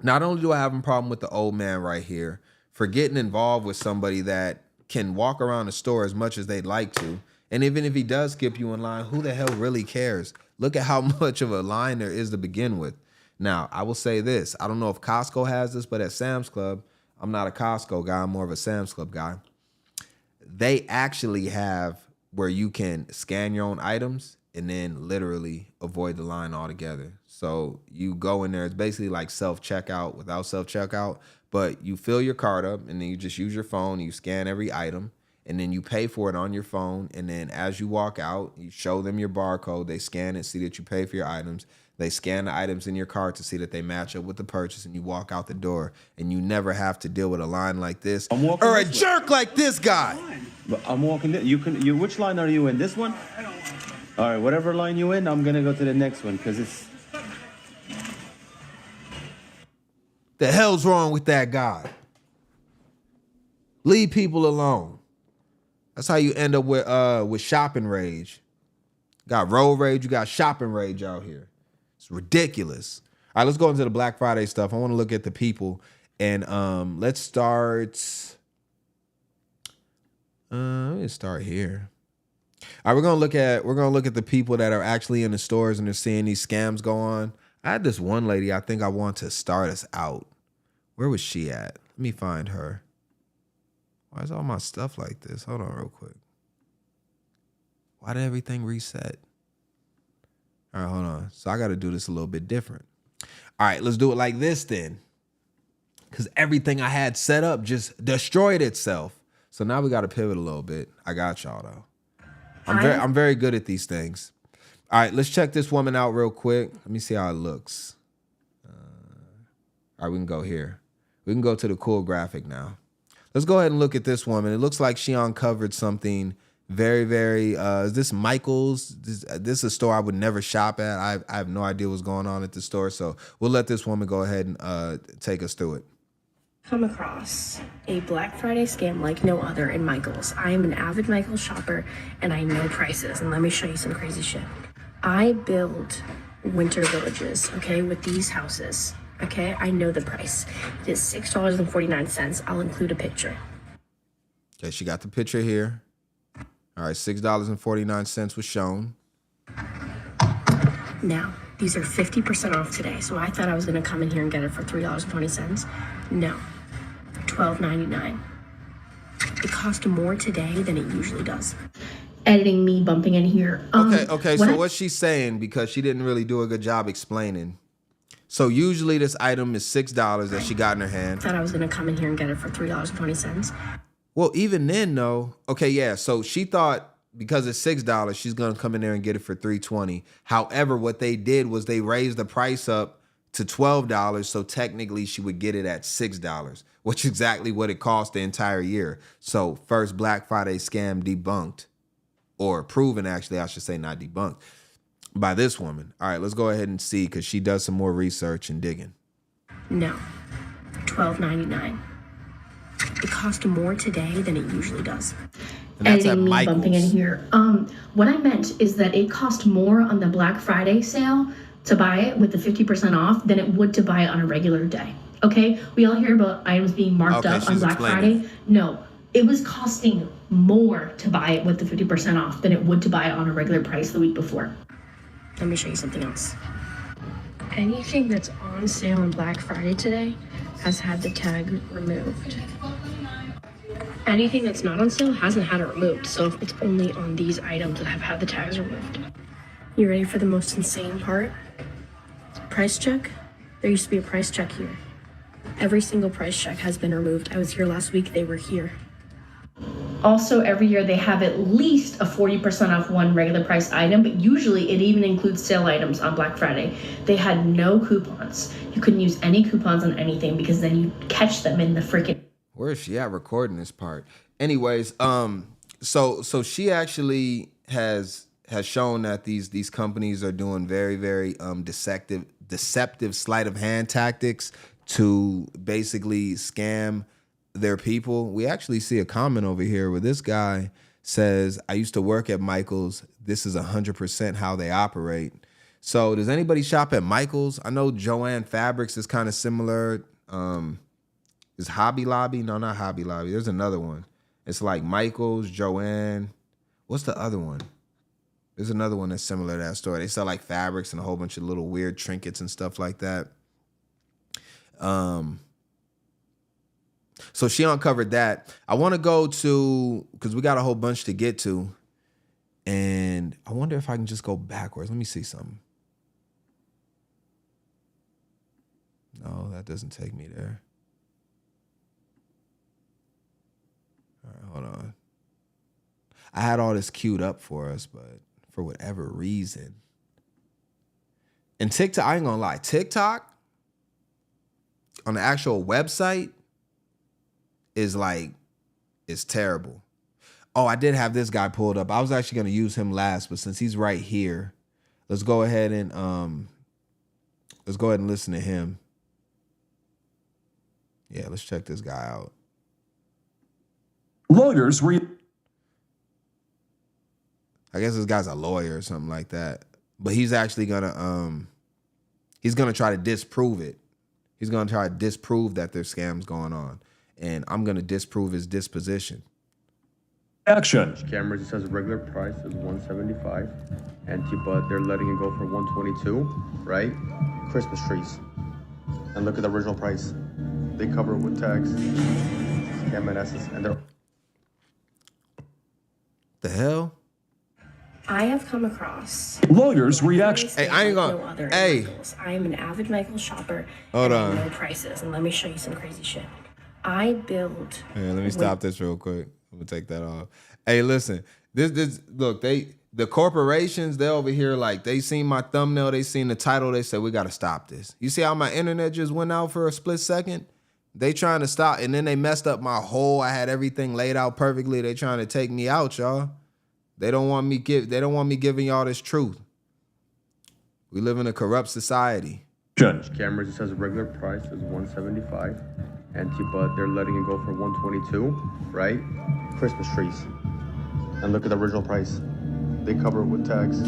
Not only do I have a problem with the old man right here for getting involved with somebody that can walk around the store as much as they'd like to, and even if he does skip you in line, who the hell really cares? Look at how much of a line there is to begin with. Now, I will say this. I don't know if Costco has this, but at Sam's Club, I'm not a Costco guy. I'm more of a Sam's Club guy. They actually have where you can scan your own items and then literally avoid the line altogether. So you go in there. It's basically like self-checkout without self-checkout, but you fill your card up and then you just use your phone. You scan every item. And then you pay for it on your phone. And then as you walk out, you show them your barcode. They scan it, see that you pay for your items. They scan the items in your cart to see that they match up with the purchase. And you walk out the door. And you never have to deal with a line like this or a jerk like this guy. But I'm walking. Which line are you in? This one? All right, whatever line you in, I'm going to go to the next one because it's. The hell's wrong with that guy? Leave people alone. That's how you end up with shopping rage. Got road rage, you got shopping rage out here. It's ridiculous. All right, let's go into the Black Friday stuff. I want to look at the people, and let's start. Let me start here. All right, we're gonna look at the people that are actually in the stores and they're seeing these scams go on. I had this one lady. I think I want to start us out. Where was she at? Let me find her. Why is all my stuff like this? Hold on real quick. Why did everything reset? All right, hold on. So I got to do this a little bit different. All right, let's do it like this then. Because everything I had set up just destroyed itself. So now we got to pivot a little bit. I got y'all, though. I'm very good at these things. All right, let's check this woman out real quick. Let me see how it looks. All right, we can go here. We can go to the cool graphic now. Let's go ahead and look at this woman. It looks like she uncovered something very, very, is this Michael's? This is a store I would never shop at. I have no idea what's going on at the store. So we'll let this woman go ahead and take us through it. Come across a Black Friday scam like no other in Michael's. I am an avid Michael's shopper and I know prices. And let me show you some crazy shit. I build winter villages, okay, with these houses. Okay, I know the price. It is $6.49. I'll include a picture. Okay, she got the picture here. All right, $6.49 was shown. Now, these are 50% off today, so I thought I was gonna come in here and get it for $3.20. No, $12.99. It cost more today than it usually does. Editing me bumping in here. Okay, so what she's saying, because she didn't really do a good job explaining. So usually this item is $6 that she got in her hand. Thought I was gonna come in here and get it for $3.20. Well, even then, though. Okay, yeah. So she thought because it's $6, she's gonna come in there and get it for $3.20. However, what they did was they raised the price up to $12, so technically she would get it at $6, which is exactly what it cost the entire year. So first Black Friday scam debunked, or proven, actually, I should say, not debunked, by this woman. All right, let's go ahead and see, because she does some more research and digging. No, $12.99. It cost more today than it usually does. And that's Editing at me Michael's. bumping in here. What I meant is that it cost more on the Black Friday sale to buy it with the 50% off than it would to buy it on a regular day. Okay, we all hear about items being marked up on Black Friday. No, it was costing more to buy it with the 50% off than it would to buy it on a regular price the week before. Let me show you something else. Anything that's on sale on Black Friday today has had the tag removed. Anything that's not on sale hasn't had it removed, so it's only on these items that have had the tags removed. You ready for the most insane part? Price check? There used to be a price check here. Every single price check has been removed. I was here last week, they were here. Also, every year they have at least a 40% off one regular price item, but usually it even includes sale items on Black Friday. They had no coupons. You couldn't use any coupons on anything because then you catch them in the freaking... Where is she at recording this part? Anyways, so she actually has shown that these companies are doing very, very deceptive sleight of hand tactics to basically scam their people. We actually see a comment over here where this guy says, I used to work at Michael's. This is 100% how they operate. So does anybody shop at Michael's? I know Joanne Fabrics is kind of similar. Is Hobby Lobby? No, not Hobby Lobby. There's another one. It's like Michael's, Joanne. What's the other one? There's another one that's similar to that store. They sell like fabrics and a whole bunch of little weird trinkets and stuff like that. So she uncovered that. I want to go to, because we got a whole bunch to get to, and I wonder if I can just go backwards. Let me see something. No, that doesn't take me there. All right, hold on. I had all this queued up for us, but for whatever reason. And TikTok, I ain't gonna lie, TikTok on the actual website is like, it's terrible. Oh, I did have this guy pulled up. I was actually gonna use him last, but since he's right here, let's go ahead and listen to him. Yeah, let's check this guy out. Lawyers were... I guess this guy's a lawyer or something like that. But he's actually gonna try to disprove it. He's gonna try to disprove that there's scams going on. And I'm gonna disprove his disposition. Action. Cameras, it says regular price is $175, but they're letting it go for $122, right? Christmas trees. And look at the original price. They cover it with tags. Scam in essence, and they're... The hell? I have come across Lawyers' reaction. Hey, I ain't no gonna. other Hey, Michaels. I am an avid Michaels shopper. Hold and on. I know prices, and let me show you some crazy shit. I build. Hey, let me stop this real quick. I'm gonna take that off. Hey, listen. This look, the corporations, they over here like they seen my thumbnail, they seen the title, they said we gotta stop this. You see how my internet just went out for a split second? They trying to stop, and then they messed up my whole. I had everything laid out perfectly. They trying to take me out, y'all. They don't want me giving y'all this truth. We live in a corrupt society. Cameras, it says regular price is $175, but they're letting it go for $122, right? Christmas trees. And look at the original price. They cover it with tags.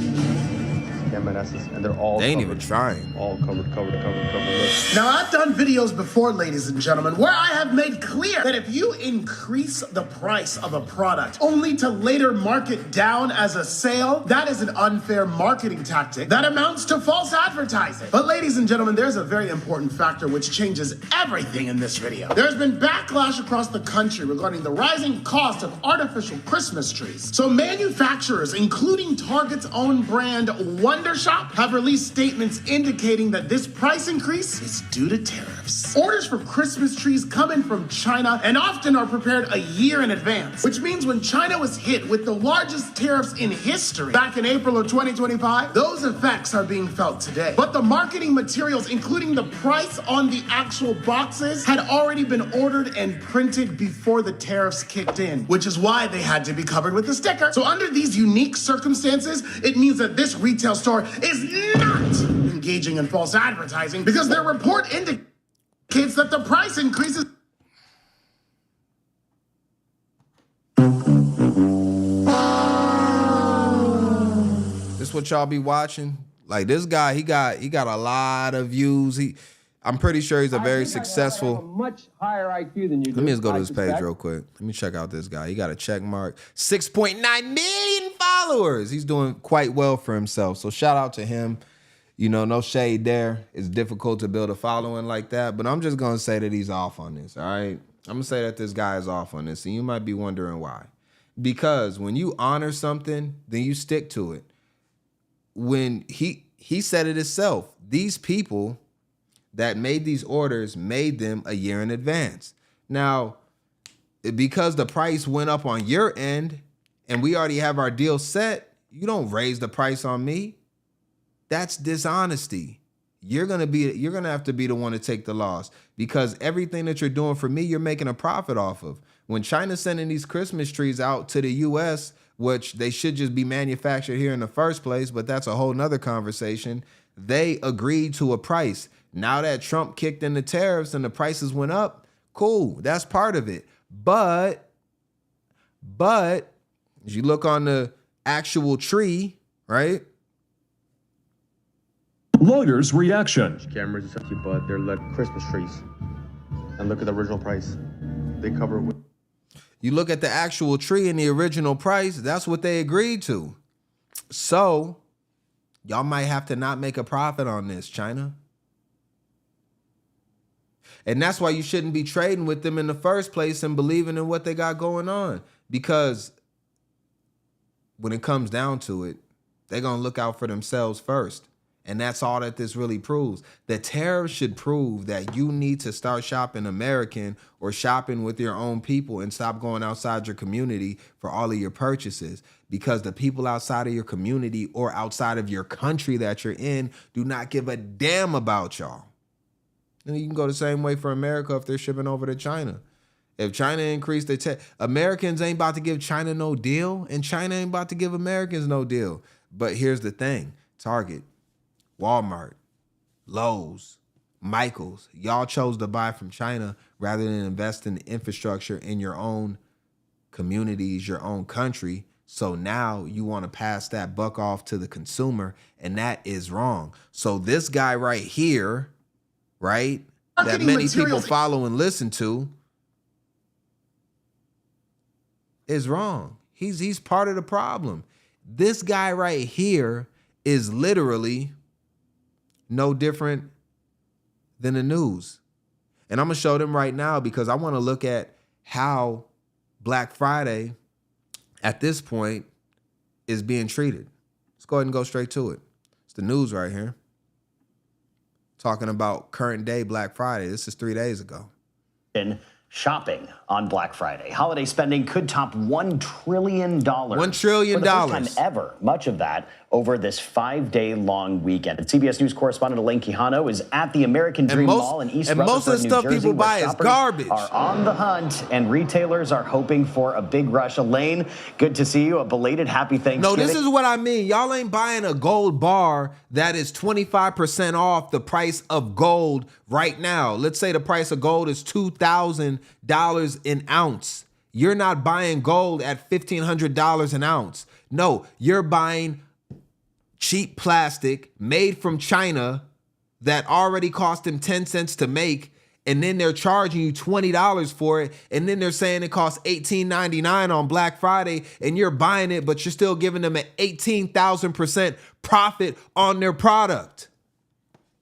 And they're all They ain't covered. even trying. All covered. Look. Now, I've done videos before, ladies and gentlemen, where I have made clear that if you increase the price of a product only to later mark it down as a sale, that is an unfair marketing tactic that amounts to false advertising. But ladies and gentlemen, there's a very important factor which changes everything in this video. There's been backlash across the country regarding the rising cost of artificial Christmas trees. So manufacturers, including Target's own brand Wondershop, have released statements indicating that this price increase is due to tariffs. Orders for Christmas trees come in from China and often are prepared a year in advance, which means when China was hit with the largest tariffs in history back in April of 2025, those effects are being felt today. But the marketing materials, including the price on the actual boxes, had already been ordered and printed before the tariffs kicked in, which is why they had to be covered with a sticker. So under these unique circumstances, it means that this retail store is not engaging in false advertising because their report indicates that the price increases. This what y'all be watching? Like this guy, he got a lot of views. I'm pretty sure he's a very successful. A much higher IQ than you do. Let me just go to his page real quick. Let me check out this guy. He got a check mark. 6.9 million followers. He's doing quite well for himself. So shout out to him. You know, no shade there. It's difficult to build a following like that, but I'm just going to say that he's off on this, all right? I'm going to say that this guy is off on this, and you might be wondering why. Because when you honor something, then you stick to it. When he said it himself, these people that made these orders made them a year in advance. Now, because the price went up on your end and we already have our deal set, you don't raise the price on me. That's dishonesty. You're gonna have to be the one to take the loss because everything that you're doing for me, you're making a profit off of. When China's sending these Christmas trees out to the US, which they should just be manufactured here in the first place, but that's a whole nother conversation. They agreed to a price. Now that Trump kicked in the tariffs and the prices went up, cool, that's part of it. But as you look on the actual tree, right? Lawyers' reaction. Cameras, but they're like Christmas trees. And look at the original price. They cover it with. You look at the actual tree and the original price, that's what they agreed to. So y'all might have to not make a profit on this, China. And that's why you shouldn't be trading with them in the first place and believing in what they got going on. Because when it comes down to it, they're going to look out for themselves first. And that's all that this really proves. The tariffs should prove that you need to start shopping American or shopping with your own people and stop going outside your community for all of your purchases. Because the people outside of your community or outside of your country that you're in do not give a damn about y'all. And you can go the same way for America if they're shipping over to China. If China increased the Americans ain't about to give China no deal, and China ain't about to give Americans no deal. But here's the thing. Target, Walmart, Lowe's, Michaels, y'all chose to buy from China rather than invest in the infrastructure in your own communities, your own country. So now you want to pass that buck off to the consumer, and that is wrong. So this guy right here, right, that many people follow and listen to, is wrong. He's part of the problem. This guy right here is literally no different than the news. And I'm going to show them right now because I want to look at how Black Friday at this point is being treated. Let's go ahead and go straight to it. It's the news right here. Talking about current day Black Friday. This is 3 days ago. In shopping on Black Friday. Holiday spending could top $1 trillion. $1 trillion. For the first time ever. Much of that over this 5-day-long weekend. And CBS News correspondent Elaine Quijano is at the American Dream Mall in East Rutherford, most of the stuff New Jersey, people buy where is shoppers garbage. Are on the hunt, and retailers are hoping for a big rush. Elaine, good to see you. A belated happy Thanksgiving. No, this is what I mean. Y'all ain't buying a gold bar that is 25% off the price of gold right now. Let's say the price of gold is $2,000 an ounce. You're not buying gold at $1,500 an ounce. No, you're buying cheap plastic made from China that already cost them 10 cents to make, and then they're charging you $20 for it, and then they're saying it costs $18.99 on Black Friday, and you're buying it, but you're still giving them an 18,000% profit on their product.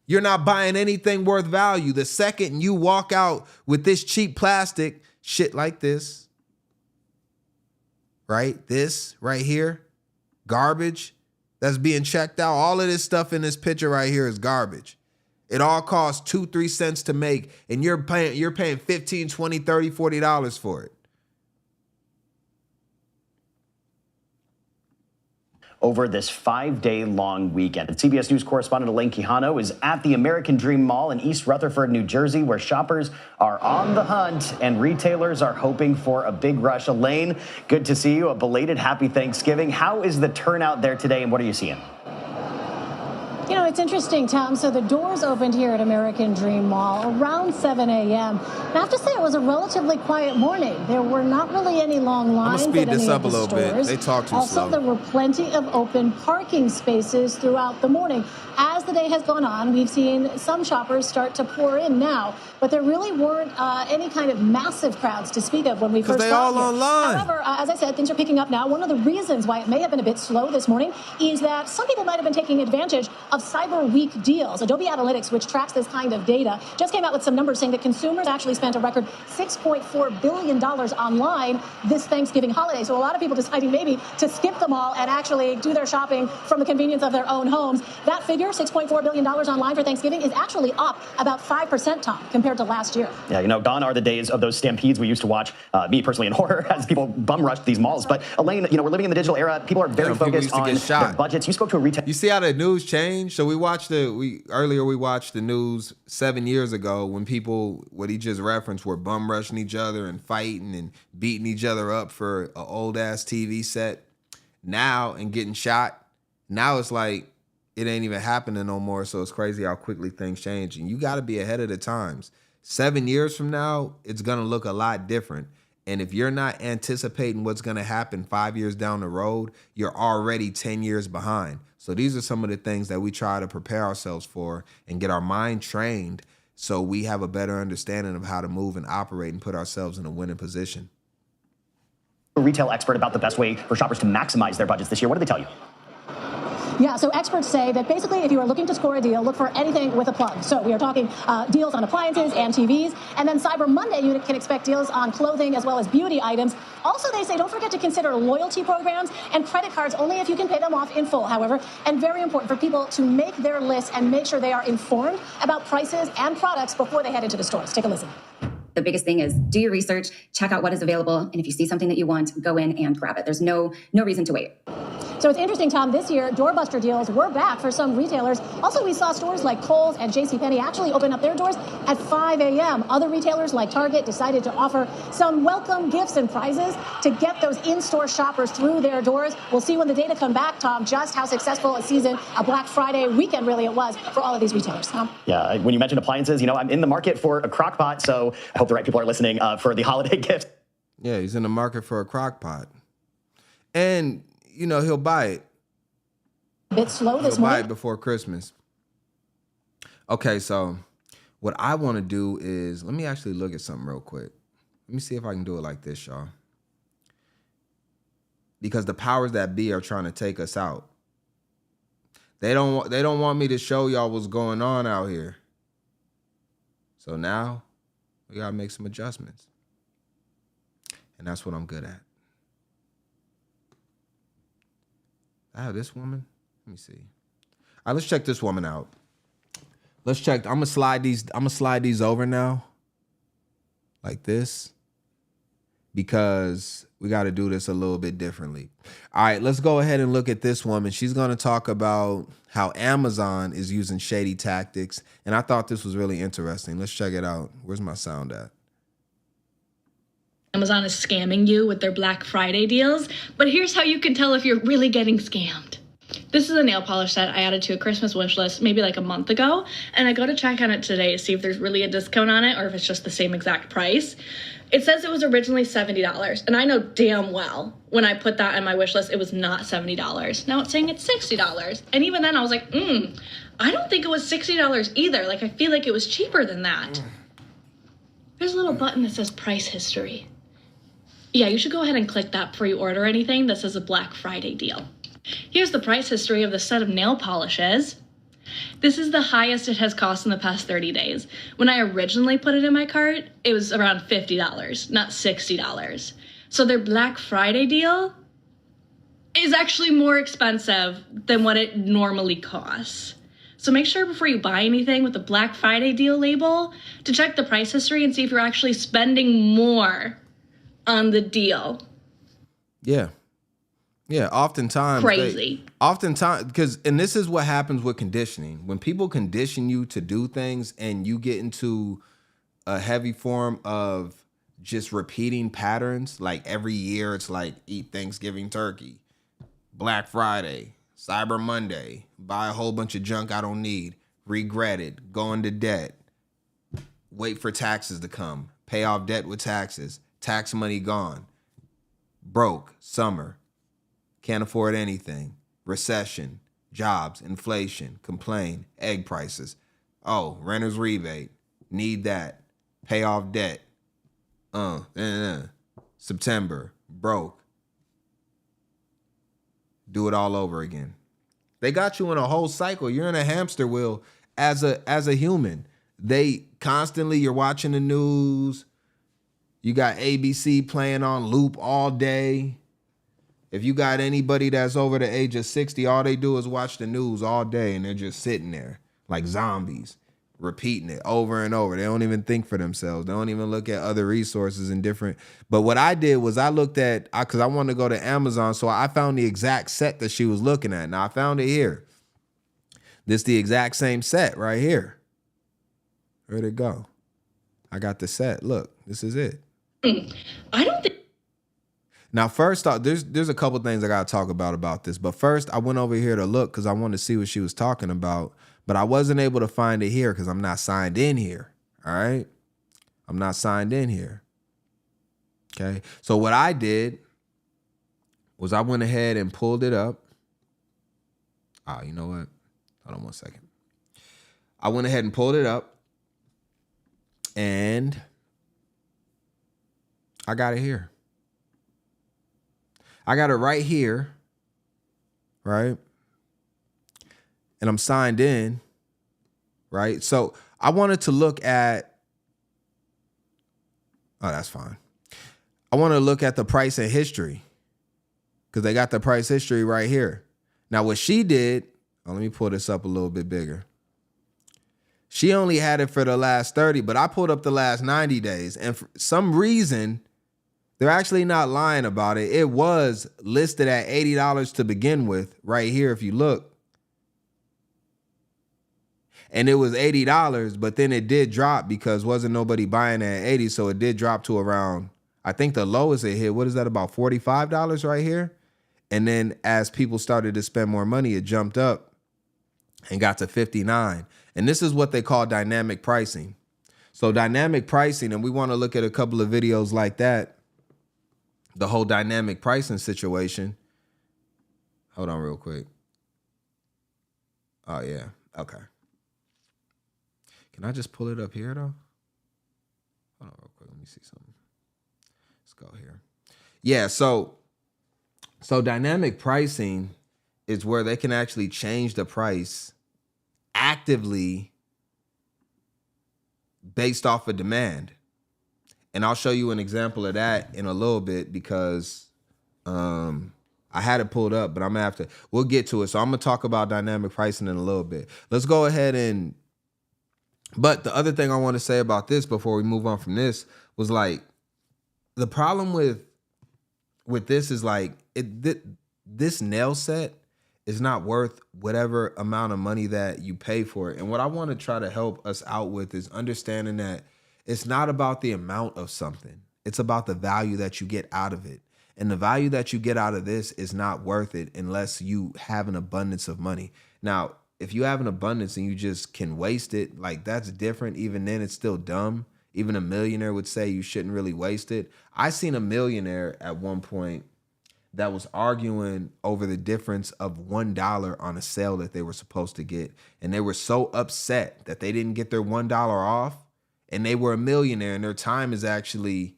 You're not buying anything worth value. The second you walk out with this cheap plastic, shit like this, right? This right here, garbage that's being checked out. All of this stuff in this picture right here is garbage. It all costs 2-3 cents to make, and you're paying $15, $20, $30, $40 for it. Over this 5-day-long weekend. And CBS News correspondent Elaine Quijano is at the American Dream Mall in East Rutherford, New Jersey, where shoppers are on the hunt and retailers are hoping for a big rush. Elaine, good to see you. A belated happy Thanksgiving. How is the turnout there today, and what are you seeing? You know, it's interesting, Tom. So the doors opened here at American Dream Mall around 7 a.m. And I have to say it was a relatively quiet morning. There were not really any long lines I'm gonna speed at this any up of the a little stores. bit. They talk too also, slow. there were plenty of open parking spaces throughout the morning. As the day has gone on, we've seen some shoppers start to pour in now, but there really weren't any kind of massive crowds to speak of when we first they got all here. online. However, as I said, things are picking up now. One of the reasons why it may have been a bit slow this morning is that some people might have been taking advantage of Cyber Week deals. Adobe Analytics, which tracks this kind of data, just came out with some numbers saying that consumers actually spent a record $6.4 billion online this Thanksgiving holiday. So a lot of people deciding maybe to skip the mall and actually do their shopping from the convenience of their own homes. That figure, $6.4 billion online for Thanksgiving, is actually up about 5%, Tom, compared to last year. Yeah, you know, gone are the days of those stampedes we used to watch, me personally in horror, as people bum rushed these malls. But Elaine, you know, we're living in the digital era. People are very focused on their budgets. You spoke to a retail. You see how the news changed? So we watched earlier we watched the news 7 years ago when people, what he just referenced, were bum rushing each other and fighting and beating each other up for an old ass TV set. Now, and getting shot. Now it's like it ain't even happening no more. So it's crazy how quickly things change. And you got to be ahead of the times. 7 years from now, it's going to look a lot different. And if you're not anticipating what's going to happen 5 years down the road, you're already 10 years behind. So these are some of the things that we try to prepare ourselves for and get our mind trained so we have a better understanding of how to move and operate and put ourselves in a winning position. A retail expert about the best way for shoppers to maximize their budgets this year. What do they tell you? Yeah, so experts say that basically if you are looking to score a deal, look for anything with a plug. So we are talking deals on appliances and TVs. And then Cyber Monday, you can expect deals on clothing as well as beauty items. Also, they say don't forget to consider loyalty programs and credit cards only if you can pay them off in full, however. And very important for people to make their list and make sure they are informed about prices and products before they head into the stores. Take a listen. The biggest thing is do your research, check out what is available, and if you see something that you want, go in and grab it. There's no reason to wait. So it's interesting, Tom, this year, doorbuster deals were back for some retailers. Also, we saw stores like Kohl's and JCPenney actually open up their doors at 5 a.m. Other retailers like Target decided to offer some welcome gifts and prizes to get those in-store shoppers through their doors. We'll see when the data come back, Tom, just how successful a season, a Black Friday weekend really it was for all of these retailers. Tom? Yeah, when you mentioned appliances, you know, I'm in the market for a crock pot, so I hope the right people are listening for the holiday gift. Yeah, he's in the market for a crock pot. And, you know, he'll buy it. A bit slow this He'll buy morning. it before Christmas. Okay, so what I want to do is, let me actually look at something real quick. Let me see if I can do it like this, y'all. Because the powers that be are trying to take us out. They don't want me to show y'all what's going on out here. So now we gotta make some adjustments. And that's what I'm good at. I have this woman. Let me see. All right, let's check this woman out. Let's check. I'm gonna slide these over now, like this, because we got to do this a little bit differently. All right, let's go ahead and look at this woman. She's gonna talk about how Amazon is using shady tactics, and I thought this was really interesting. Let's check it out. Where's my sound at? Amazon is scamming you with their Black Friday deals, but here's how you can tell if you're really getting scammed. This is a nail polish set I added to a Christmas wish list maybe like a month ago, and I go to check on it today to see if there's really a discount on it or if it's just the same exact price. It says it was originally $70, and I know damn well when I put that on my wish list, it was not $70. Now it's saying it's $60, and even then I was like, I don't think it was $60 either. Like, I feel like it was cheaper than that. There's a little button that says price history. Yeah, you should go ahead and click that before you order anything that says a Black Friday deal. Here's the price history of the set of nail polishes. This is the highest it has cost in the past 30 days. When I originally put it in my cart, it was around $50, not $60. So their Black Friday deal is actually more expensive than what it normally costs. So make sure before you buy anything with the Black Friday deal label to check the price history and see if you're actually spending more on the deal. Yeah. Yeah, oftentimes. Crazy. Because this is what happens with conditioning. When people condition you to do things and you get into a heavy form of just repeating patterns, like every year it's like eat Thanksgiving turkey, Black Friday, Cyber Monday, buy a whole bunch of junk I don't need, regret it, go into debt, wait for taxes to come, pay off debt with taxes, tax money gone, broke, summer, can't afford anything, recession, jobs, inflation, complain, egg prices, oh, renter's rebate, need that, pay off debt, September, broke, do it all over again. They got you in a whole cycle. You're in a hamster wheel as a human. They constantly, you're watching the news. You got ABC playing on loop all day. If you got anybody that's over the age of 60, all they do is watch the news all day and they're just sitting there like zombies, repeating it over and over. They don't even think for themselves. They don't even look at other resources and different. But what I did was I looked at, because I wanted to go to Amazon, so I found the exact set that she was looking at. Now I found it here. This is the exact same set right here. Where'd it go? I got the set. Look, this is it. I don't think. Now, first off, there's a couple things I got to talk about this. But first, I went over here to look because I wanted to see what she was talking about. But I wasn't able to find it here because I'm not signed in here. All right? I'm not signed in here. Okay? So what I did was I went ahead and pulled it up. Oh, you know what? Hold on one second. I went ahead and pulled it up. And I got it here. I got it right here, right? And I'm signed in, right? So I wanted to look at, oh, that's fine. I want to look at the price and history because they got the price history right here. Now, what she did, let me pull this up a little bit bigger. She only had it for the last 30, but I pulled up the last 90 days. And for some reason, they're actually not lying about it. It was listed at $80 to begin with right here if you look. And it was $80, but then it did drop because wasn't nobody buying at 80, so it did drop to around, I think the lowest it hit, what is that, about $45 right here? And then as people started to spend more money, it jumped up and got to $59. And this is what they call dynamic pricing. So dynamic pricing, and we want to look at a couple of videos like that. The whole dynamic pricing situation. Hold on real quick. Oh, yeah. Okay. Can I just pull it up here, though? Hold on real quick. Let me see something. Let's go here. Yeah, so dynamic pricing is where they can actually change the price actively based off of demand. And I'll show you an example of that in a little bit because I had it pulled up, but I'm gonna have to, we'll get to it. So I'm gonna talk about dynamic pricing in a little bit. Let's go ahead and, but the other thing I want to say about this before we move on from this was like, the problem with this is like, this nail set is not worth whatever amount of money that you pay for it. And what I want to try to help us out with is understanding that it's not about the amount of something. It's about the value that you get out of it. And the value that you get out of this is not worth it unless you have an abundance of money. Now, if you have an abundance and you just can waste it, like that's different. Even then, it's still dumb. Even a millionaire would say you shouldn't really waste it. I seen a millionaire at one point that was arguing over the difference of $1 on a sale that they were supposed to get. And they were so upset that they didn't get their $1 off, and they were a millionaire and their time is actually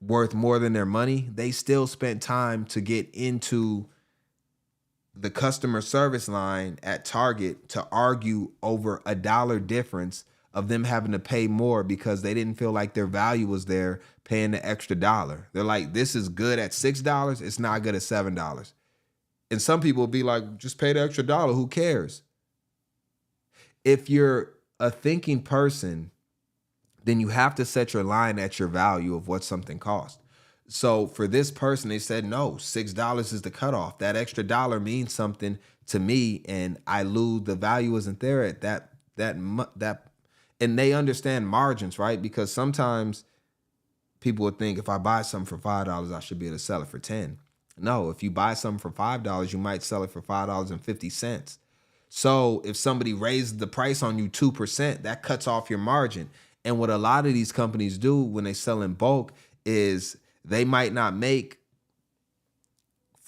worth more than their money. They still spent time to get into the customer service line at Target to argue over $1 difference of them having to pay more because they didn't feel like their value was there paying the extra $1. They're like, this is good at $6. It's not good at $7. And some people will be like, just pay the extra $1. Who cares? If you're a thinking person, then you have to set your line at your value of what something costs. So for this person, they said, no, $6 is the cutoff. That extra $1 means something to me, and I lose, the value isn't there at that. And they understand margins, right? Because sometimes people would think if I buy something for $5, I should be able to sell it for $10. No, if you buy something for $5, you might sell it for $5.50. So if somebody raises the price on you 2%, that cuts off your margin. And what a lot of these companies do when they sell in bulk is they might not make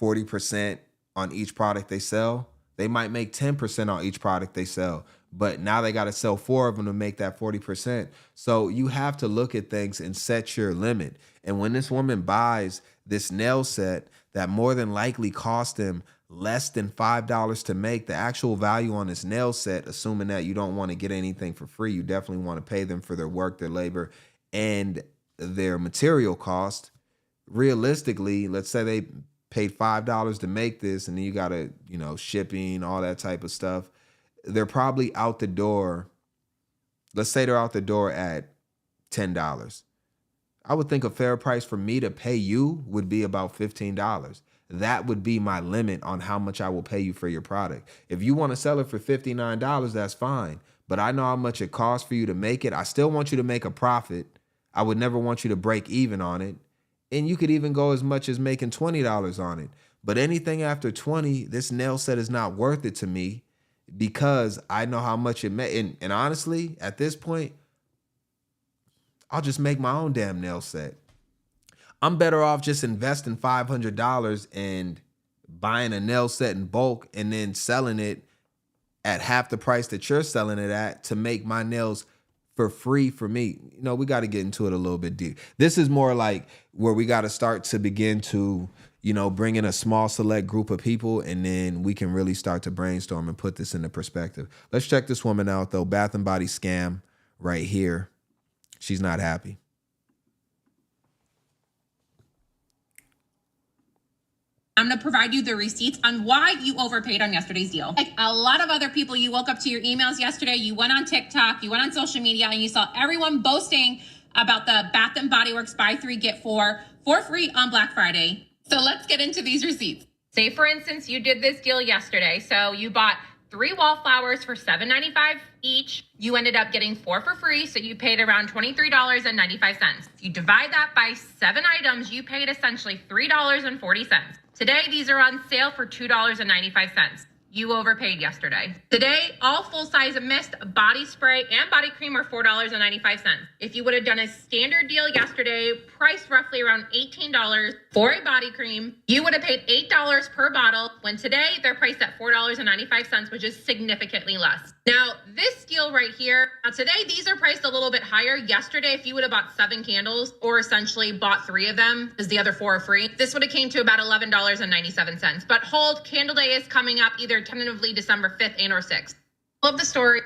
40% on each product they sell. They might make 10% on each product they sell. But now they got to sell 4 of them to make that 40%. So you have to look at things and set your limit. And when this woman buys this nail set that more than likely cost them less than $5 to make, the actual value on this nail set, assuming that you don't want to get anything for free, you definitely want to pay them for their work, their labor, and their material cost. Realistically, let's say they paid $5 to make this, and then you got to, shipping, all that type of stuff. They're probably out the door. Let's say they're out the door at $10. I would think a fair price for me to pay you would be about $15. That would be my limit on how much I will pay you for your product. If you want to sell it for $59, that's fine. But I know how much it costs for you to make it. I still want you to make a profit. I would never want you to break even on it. And you could even go as much as making $20 on it. But anything after $20, this nail set is not worth it to me because I know how much it made. And honestly, at this point, I'll just make my own damn nail set. I'm better off just investing $500 and buying a nail set in bulk and then selling it at half the price that you're selling it at to make my nails for free for me. We got to get into it a little bit deep. This is more like where we got to start to begin to, bring in a small select group of people, and then we can really start to brainstorm and put this into perspective. Let's check this woman out, though. Bath and Body scam right here. She's not happy. I'm going to provide you the receipts on why you overpaid on yesterday's deal. Like a lot of other people, you woke up to your emails yesterday, you went on TikTok, you went on social media, and you saw everyone boasting about the Bath & Body Works buy 3 get 4 for free on Black Friday. So let's get into these receipts. Say, for instance, you did this deal yesterday. So you bought 3 wallflowers for $7.95 each. You ended up getting 4 for free, so you paid around $23.95. If you divide that by 7 items, you paid essentially $3.40. Today, these are on sale for $2.95. You overpaid yesterday. Today, all full-size mist, body spray, and body cream are $4.95. If you would have done a standard deal yesterday, priced roughly around $18 for a body cream, you would have paid $8 per bottle, when today they're priced at $4.95, which is significantly less. Now, this deal right here, today these are priced a little bit higher. Yesterday, if you would have bought 7 candles, or essentially bought 3 of them, because the other 4 are free, this would have came to about $11.97. But hold, Candle Day is coming up either tentatively December 5th and or 6th. Love the story.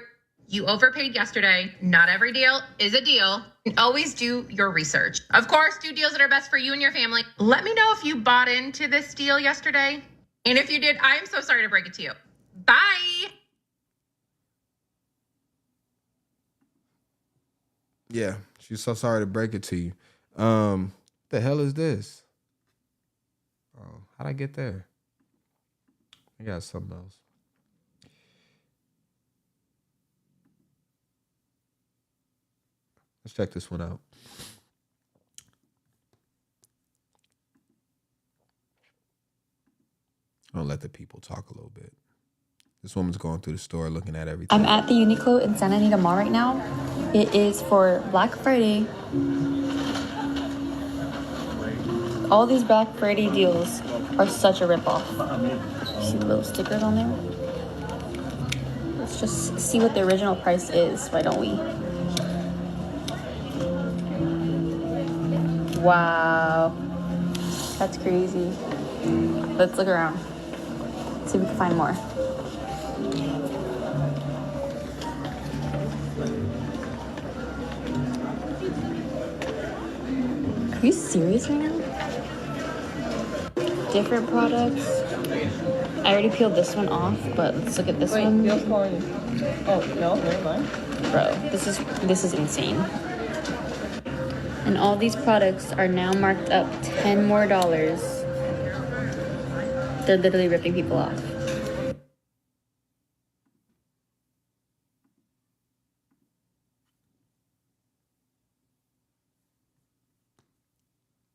You overpaid yesterday. Not every deal is a deal. And always do your research. Of course, do deals that are best for you and your family. Let me know if you bought into this deal yesterday. And if you did, I'm so sorry to break it to you. Bye. Yeah, she's so sorry to break it to you. The hell is this? Oh, how'd I get there? I got something else. Let's check this one out. I'll let the people talk a little bit. This woman's going through the store looking at everything. I'm at the Uniqlo in Santa Anita Mall right now. It is for Black Friday. All these Black Friday deals are such a ripoff. See the little stickers on there? Let's just see what the original price is, why don't we? Wow, that's crazy. Let's look around, see if we can find more. Are you serious right now? Different products. I already peeled this one off, but let's look at this one. You're calling. Oh no, never mind. Bro, this is insane. And all these products are now marked up $10 more. They're literally ripping people off.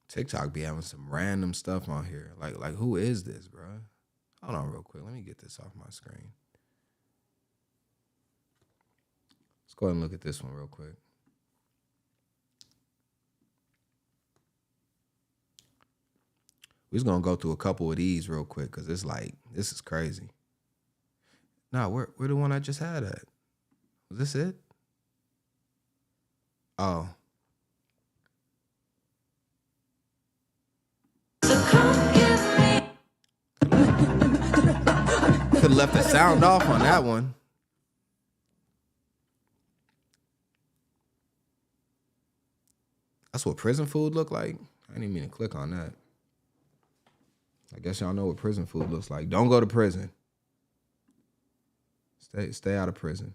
TikTok be having some random stuff on here. Like who is this, bro? Hold on real quick. Let me get this off my screen. Let's go ahead and look at this one real quick. We're just gonna go through a couple of these real quick because it's like, this is crazy. Nah, where the one I just had at? Was this it? Oh. Could have left the sound off on that one. That's what prison food look like. I didn't even mean to click on that. I guess y'all know what prison food looks like. Don't go to prison. Stay out of prison.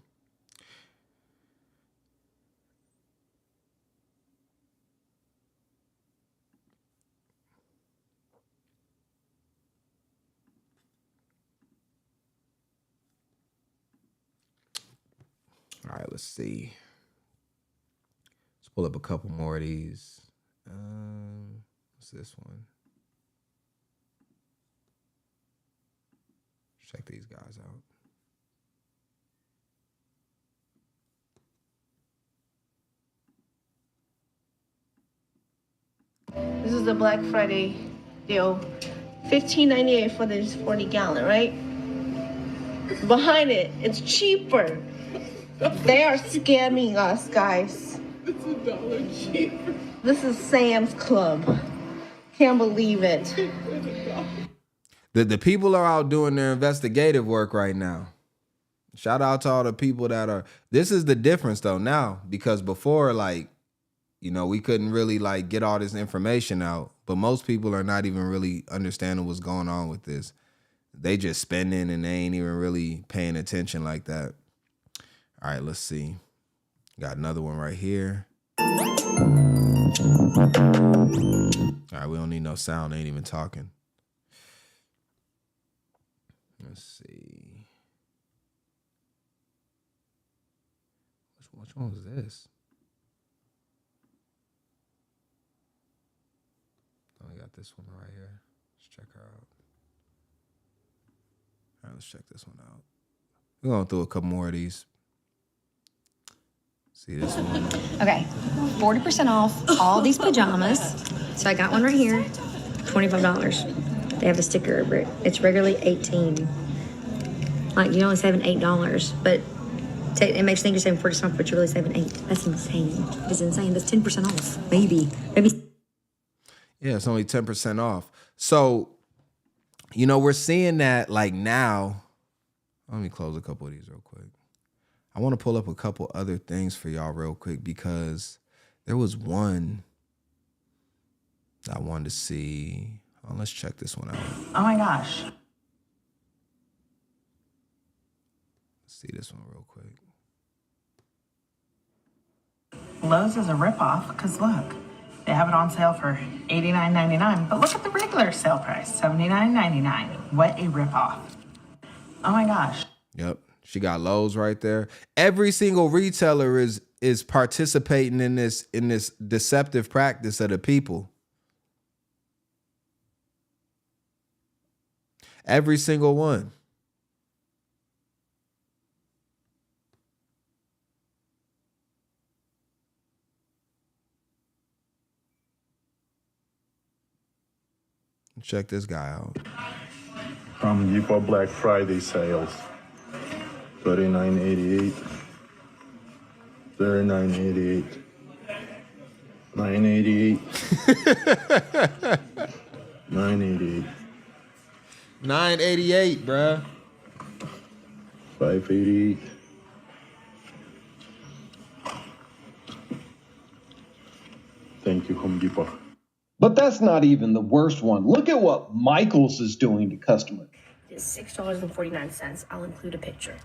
All right, let's see. Let's pull up a couple more of these. What's this one? Check these guys out. This is the Black Friday deal. $15.98 for this 40-gallon, right? Behind it, it's cheaper. They are scamming us, guys. It's $1 cheaper. This is Sam's Club. Can't believe it. The people are out doing their investigative work right now. Shout out to all the people that are. This is the difference though now, because before, like, you know, we couldn't really like get all this information out, but most people are not even really understanding what's going on with this. They just spending and they ain't even really paying attention like that. All right, let's see. Got another one right here. All right, we don't need no sound. They ain't even talking. Let's see. Which one was this? Oh, I got this one right here. Let's check her out. All right, let's check this one out. We're going through a couple more of these. See this one? Okay, 40% off all these pajamas. So I got one right here, $25. They have a sticker over it. It's regularly $18. Like, you're only saving $8, but it makes you think you're saving 40% off, but you're really saving $8. That's insane. It's insane. That's 10% off. Maybe. Yeah, it's only 10% off. So, you know, we're seeing that like now. Let me close a couple of these real quick. I want to pull up a couple other things for y'all real quick because there was one that I wanted to see. Oh, let's check this one out. Oh my gosh. Let's see this one real quick. Lowe's is a ripoff because look, they have it on sale for $89.99, but look at the regular sale price, $79.99. What a ripoff. Oh my gosh. Yep. She got Lowe's right there. Every single retailer is participating in this deceptive practice of the people. Every single one. Check this guy out. Home Depot Black Friday sales. $39.88. $39.88. $9.88. $9.88. $9.88, bruh. $5.88. Thank you, Home Depot. But that's not even the worst one. Look at what Michaels is doing to customers. It's $6.49. I'll include a picture.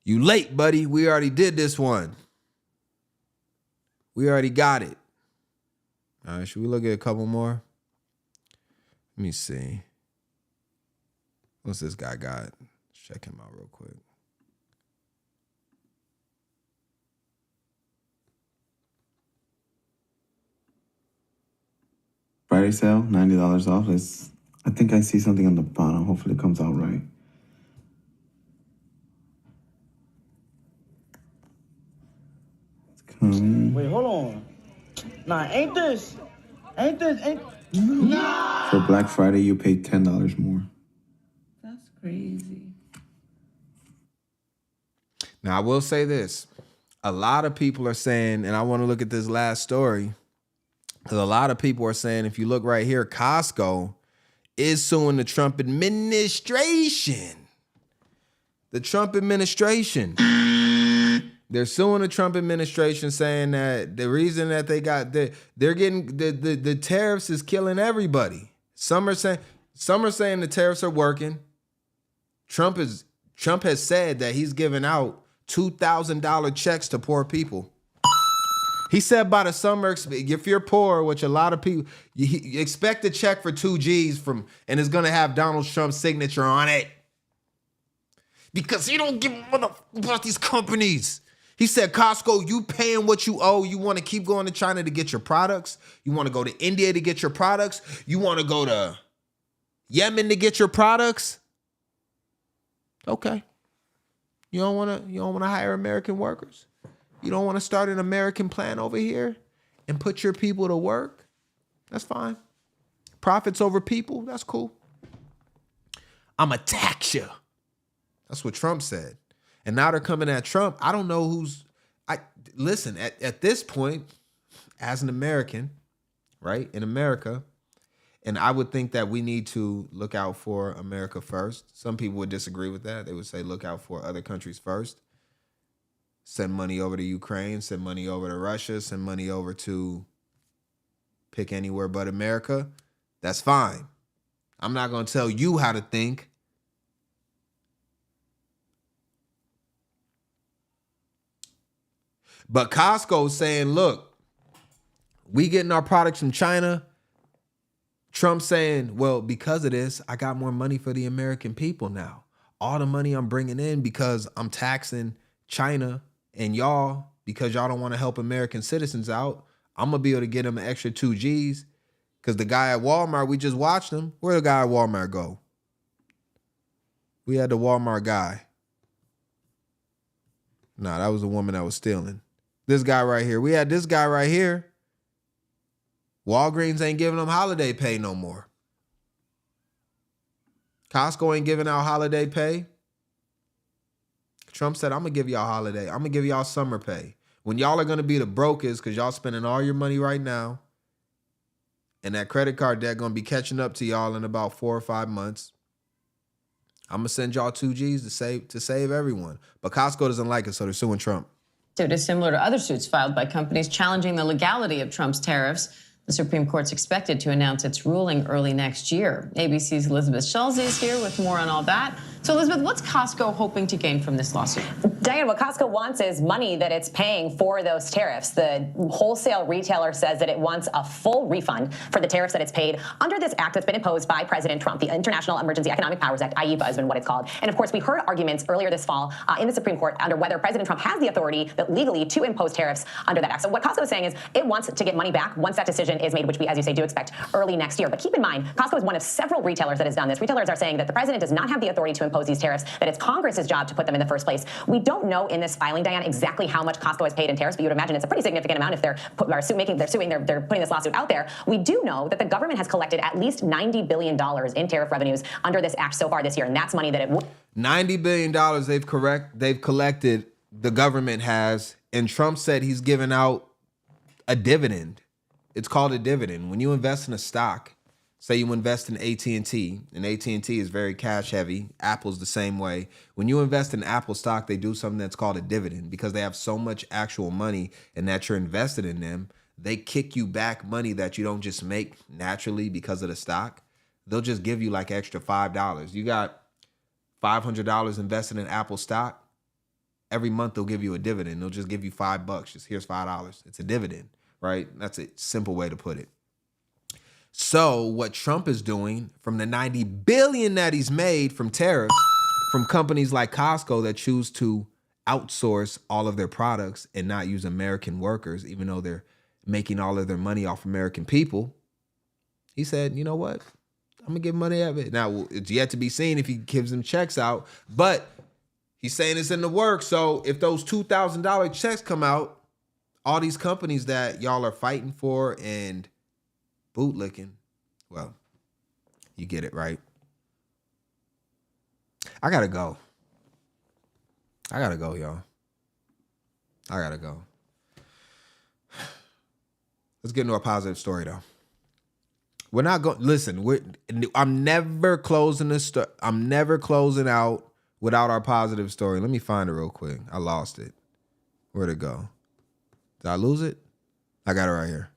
You late, buddy. We already did this one. We already got it. All right, should we look at a couple more? Let me see. What's this guy got? Let's check him out real quick. Friday sale, $90 off. I think I see something on the bottom. Hopefully it comes out right. It's coming. Wait, hold on. Nah, ain't this? For Black Friday, you pay $10 more. That's crazy. Now, I will say this. A lot of people are saying, and I want to look at this last story, because a lot of people are saying, if you look right here, Costco is suing the Trump administration. The Trump administration. They're suing the Trump administration, saying that the reason that they got they're getting the tariffs is killing everybody. Some are saying the tariffs are working. Trump has said that he's giving out $2,000 checks to poor people. He said by the summer, if you're poor, which a lot of people, you expect a check for 2 G's from, and it's gonna have Donald Trump's signature on it. Because he don't give a motherfucker about these companies. He said, Costco, you paying what you owe. You want to keep going to China to get your products. You want to go to India to get your products. You want to go to Yemen to get your products. Okay. You don't want to hire American workers. You don't want to start an American plant over here and put your people to work. That's fine. Profits over people. That's cool. I'ma tax you. That's what Trump said. And now they're coming at Trump. I don't know who's... Listen, at this point, as an American, right, in America, and I would think that we need to look out for America first. Some people would disagree with that. They would say look out for other countries first. Send money over to Ukraine, send money over to Russia, send money over to pick anywhere but America. That's fine. I'm not going to tell you how to think. But Costco's saying, look, we getting our products from China. Trump saying, well, because of this, I got more money for the American people now. All the money I'm bringing in because I'm taxing China and y'all, because y'all don't want to help American citizens out, I'm going to be able to get them an extra 2 G's. Because the guy at Walmart, we just watched him. Where'd the guy at Walmart go? We had the Walmart guy. Nah, that was the woman that was stealing. This guy right here. We had this guy right here. Walgreens ain't giving them holiday pay no more. Costco ain't giving out holiday pay. Trump said, I'm going to give y'all holiday. I'm going to give y'all summer pay. When y'all are going to be the brokers because y'all spending all your money right now, and that credit card debt going to be catching up to y'all in about 4 or 5 months, I'm gonna send y'all 2Gs to save everyone. But Costco doesn't like it, so they're suing Trump. Suit is similar to other suits filed by companies challenging the legality of Trump's tariffs. The Supreme Court's expected to announce its ruling early next year. ABC's Elizabeth Schulze is here with more on all that. So, Elizabeth, what's Costco hoping to gain from this lawsuit? Diane, what Costco wants is money that it's paying for those tariffs. The wholesale retailer says that it wants a full refund for the tariffs that it's paid under this act that's been imposed by President Trump. The International Emergency Economic Powers Act, IEPA, has been what it's called. And of course, we heard arguments earlier this fall in the Supreme Court under whether President Trump has the authority legally to impose tariffs under that act. So what Costco is saying is it wants to get money back once that decision is made, which we, as you say, do expect early next year. But keep in mind, Costco is one of several retailers that has done this. Retailers are saying that the president does not have the authority to impose these tariffs, that it's Congress's job to put them in the first place. We don't know in this filing, Diane, exactly how much Costco has paid in tariffs, but you would imagine it's a pretty significant amount if they're putting this lawsuit out there. We do know that the government has collected at least $90 billion in tariff revenues under this act so far this year, and that's money that it would. $90 billion they've collected, the government has, and Trump said he's giving out a dividend. It's called a dividend. When you invest in a stock, say you invest in AT&T, and AT&T is very cash heavy. Apple's the same way. When you invest in Apple stock, they do something that's called a dividend because they have so much actual money and that you're invested in them. They kick you back money that you don't just make naturally because of the stock. They'll just give you like extra $5. You got $500 invested in Apple stock. Every month they'll give you a dividend. They'll just give you $5. Just here's $5. It's a dividend, right? That's a simple way to put it. So what Trump is doing from the $90 billion that he's made from tariffs from companies like Costco that choose to outsource all of their products and not use American workers, even though they're making all of their money off American people, he said, you know what? I'm going to give money out of it. Now, it's yet to be seen if he gives them checks out, but he's saying it's in the works. So if those $2,000 checks come out, all these companies that y'all are fighting for and bootlicking, well, you get it, right? I gotta go, y'all. I gotta go. Let's get into a positive story, though. We're not going. Listen, I'm never closing this. I'm never closing out without our positive story. Let me find it real quick. I lost it. Where'd it go? Did I lose it? I got it right here.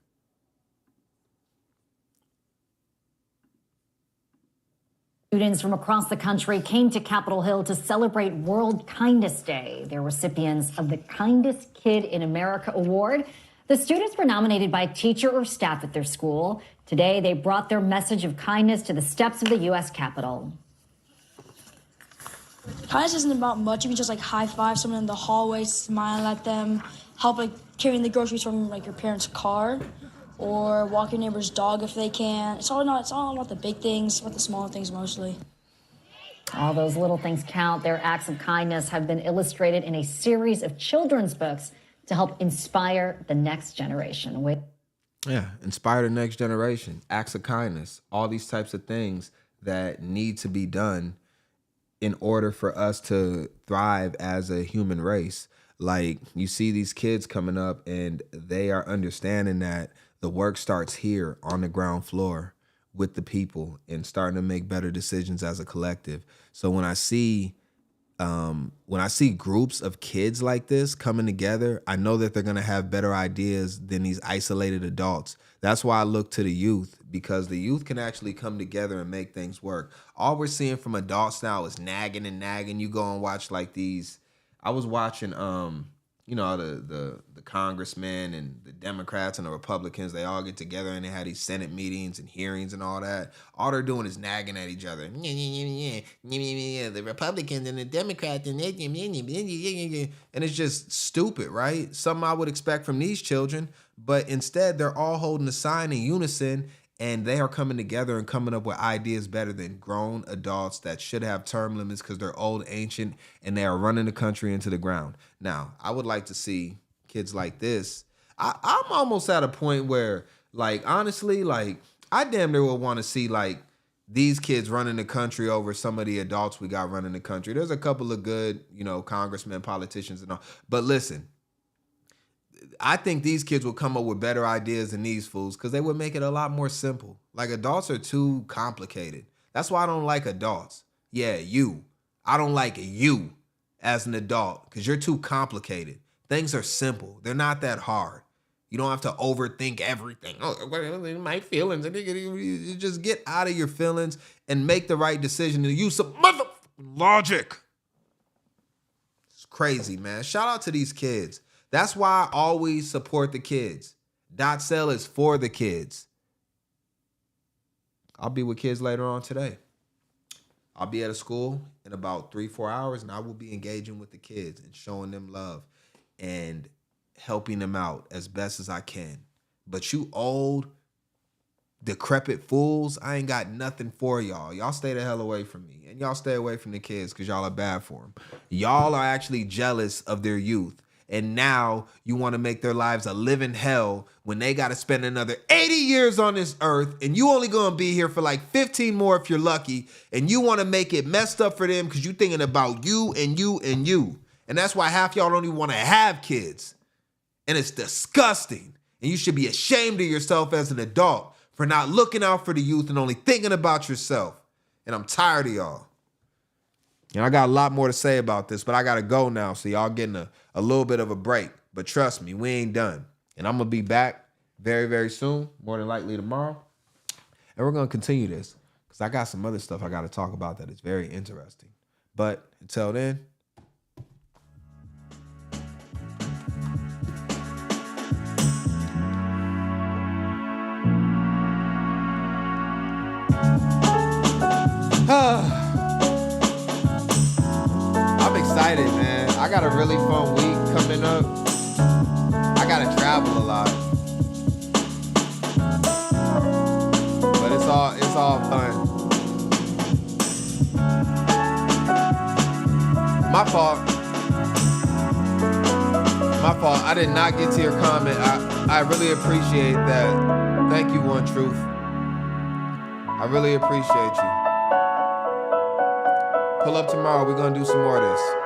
Students from across the country came to Capitol Hill to celebrate World Kindness Day. They're recipients of the Kindest Kid in America Award. The students were nominated by a teacher or staff at their school. Today, they brought their message of kindness to the steps of the U.S. Capitol. Kindness isn't about much. You can just like high five someone in the hallway, smile at them, help like carrying the groceries from like your parents' car, or walk your neighbor's dog if they can. It's all about the big things, about the smaller things mostly. All those little things count. Their acts of kindness have been illustrated in a series of children's books to help inspire the next generation. Yeah, inspire the next generation. Acts of kindness. All these types of things that need to be done in order for us to thrive as a human race. Like, you see these kids coming up and they are understanding that the work starts here on the ground floor with the people and starting to make better decisions as a collective. So when I see groups of kids like this coming together, I know that they're going to have better ideas than these isolated adults. That's why I look to the youth, because the youth can actually come together and make things work. All we're seeing from adults now is nagging and nagging. You go and watch like these. I was watching, the congressmen and the Democrats and the Republicans, they all get together and they had these Senate meetings and hearings and all that. All they're doing is nagging at each other. The Republicans and the Democrats and it's just stupid, right? Something I would expect from these children, but instead they're all holding a sign in unison and they are coming together and coming up with ideas better than grown adults that should have term limits because they're old, ancient, and they are running the country into the ground. Now, I would like to see kids like this. I'm almost at a point where, like, honestly, like, I damn near would want to see, like, these kids running the country over some of the adults we got running the country. There's a couple of good, congressmen, politicians and all. But listen, I think these kids will come up with better ideas than these fools because they would make it a lot more simple. Like, adults are too complicated. That's why I don't like adults. Yeah, you. I don't like you as an adult because you're too complicated. Things are simple. They're not that hard. You don't have to overthink everything. Oh, my feelings. You just get out of your feelings and make the right decision and use some motherfucking logic. It's crazy, man. Shout out to these kids. That's why I always support the kids. DotSale is for the kids. I'll be with kids later on today. I'll be at a school in about 3-4 hours, and I will be engaging with the kids and showing them love and helping them out as best as I can. But you old, decrepit fools, I ain't got nothing for y'all. Y'all stay the hell away from me. And y'all stay away from the kids because y'all are bad for them. Y'all are actually jealous of their youth. And now you want to make their lives a living hell when they got to spend another 80 years on this earth and you only going to be here for like 15 more if you're lucky. And you want to make it messed up for them because you're thinking about you and you and you. And that's why half y'all don't even want to have kids. And it's disgusting. And you should be ashamed of yourself as an adult for not looking out for the youth and only thinking about yourself. And I'm tired of y'all. And I got a lot more to say about this, but I got to go now. So y'all getting a little bit of a break. But trust me, we ain't done. And I'm going to be back very, very soon, more than likely tomorrow. And we're going to continue this because I got some other stuff I got to talk about that is very interesting. But until then, I'm excited, man. I got a really fun week coming up. I gotta travel a lot. But it's all fun. My fault. I did not get to your comment. I really appreciate that. Thank you, One Truth. I really appreciate you. Pull up tomorrow. We're going to do some more of this.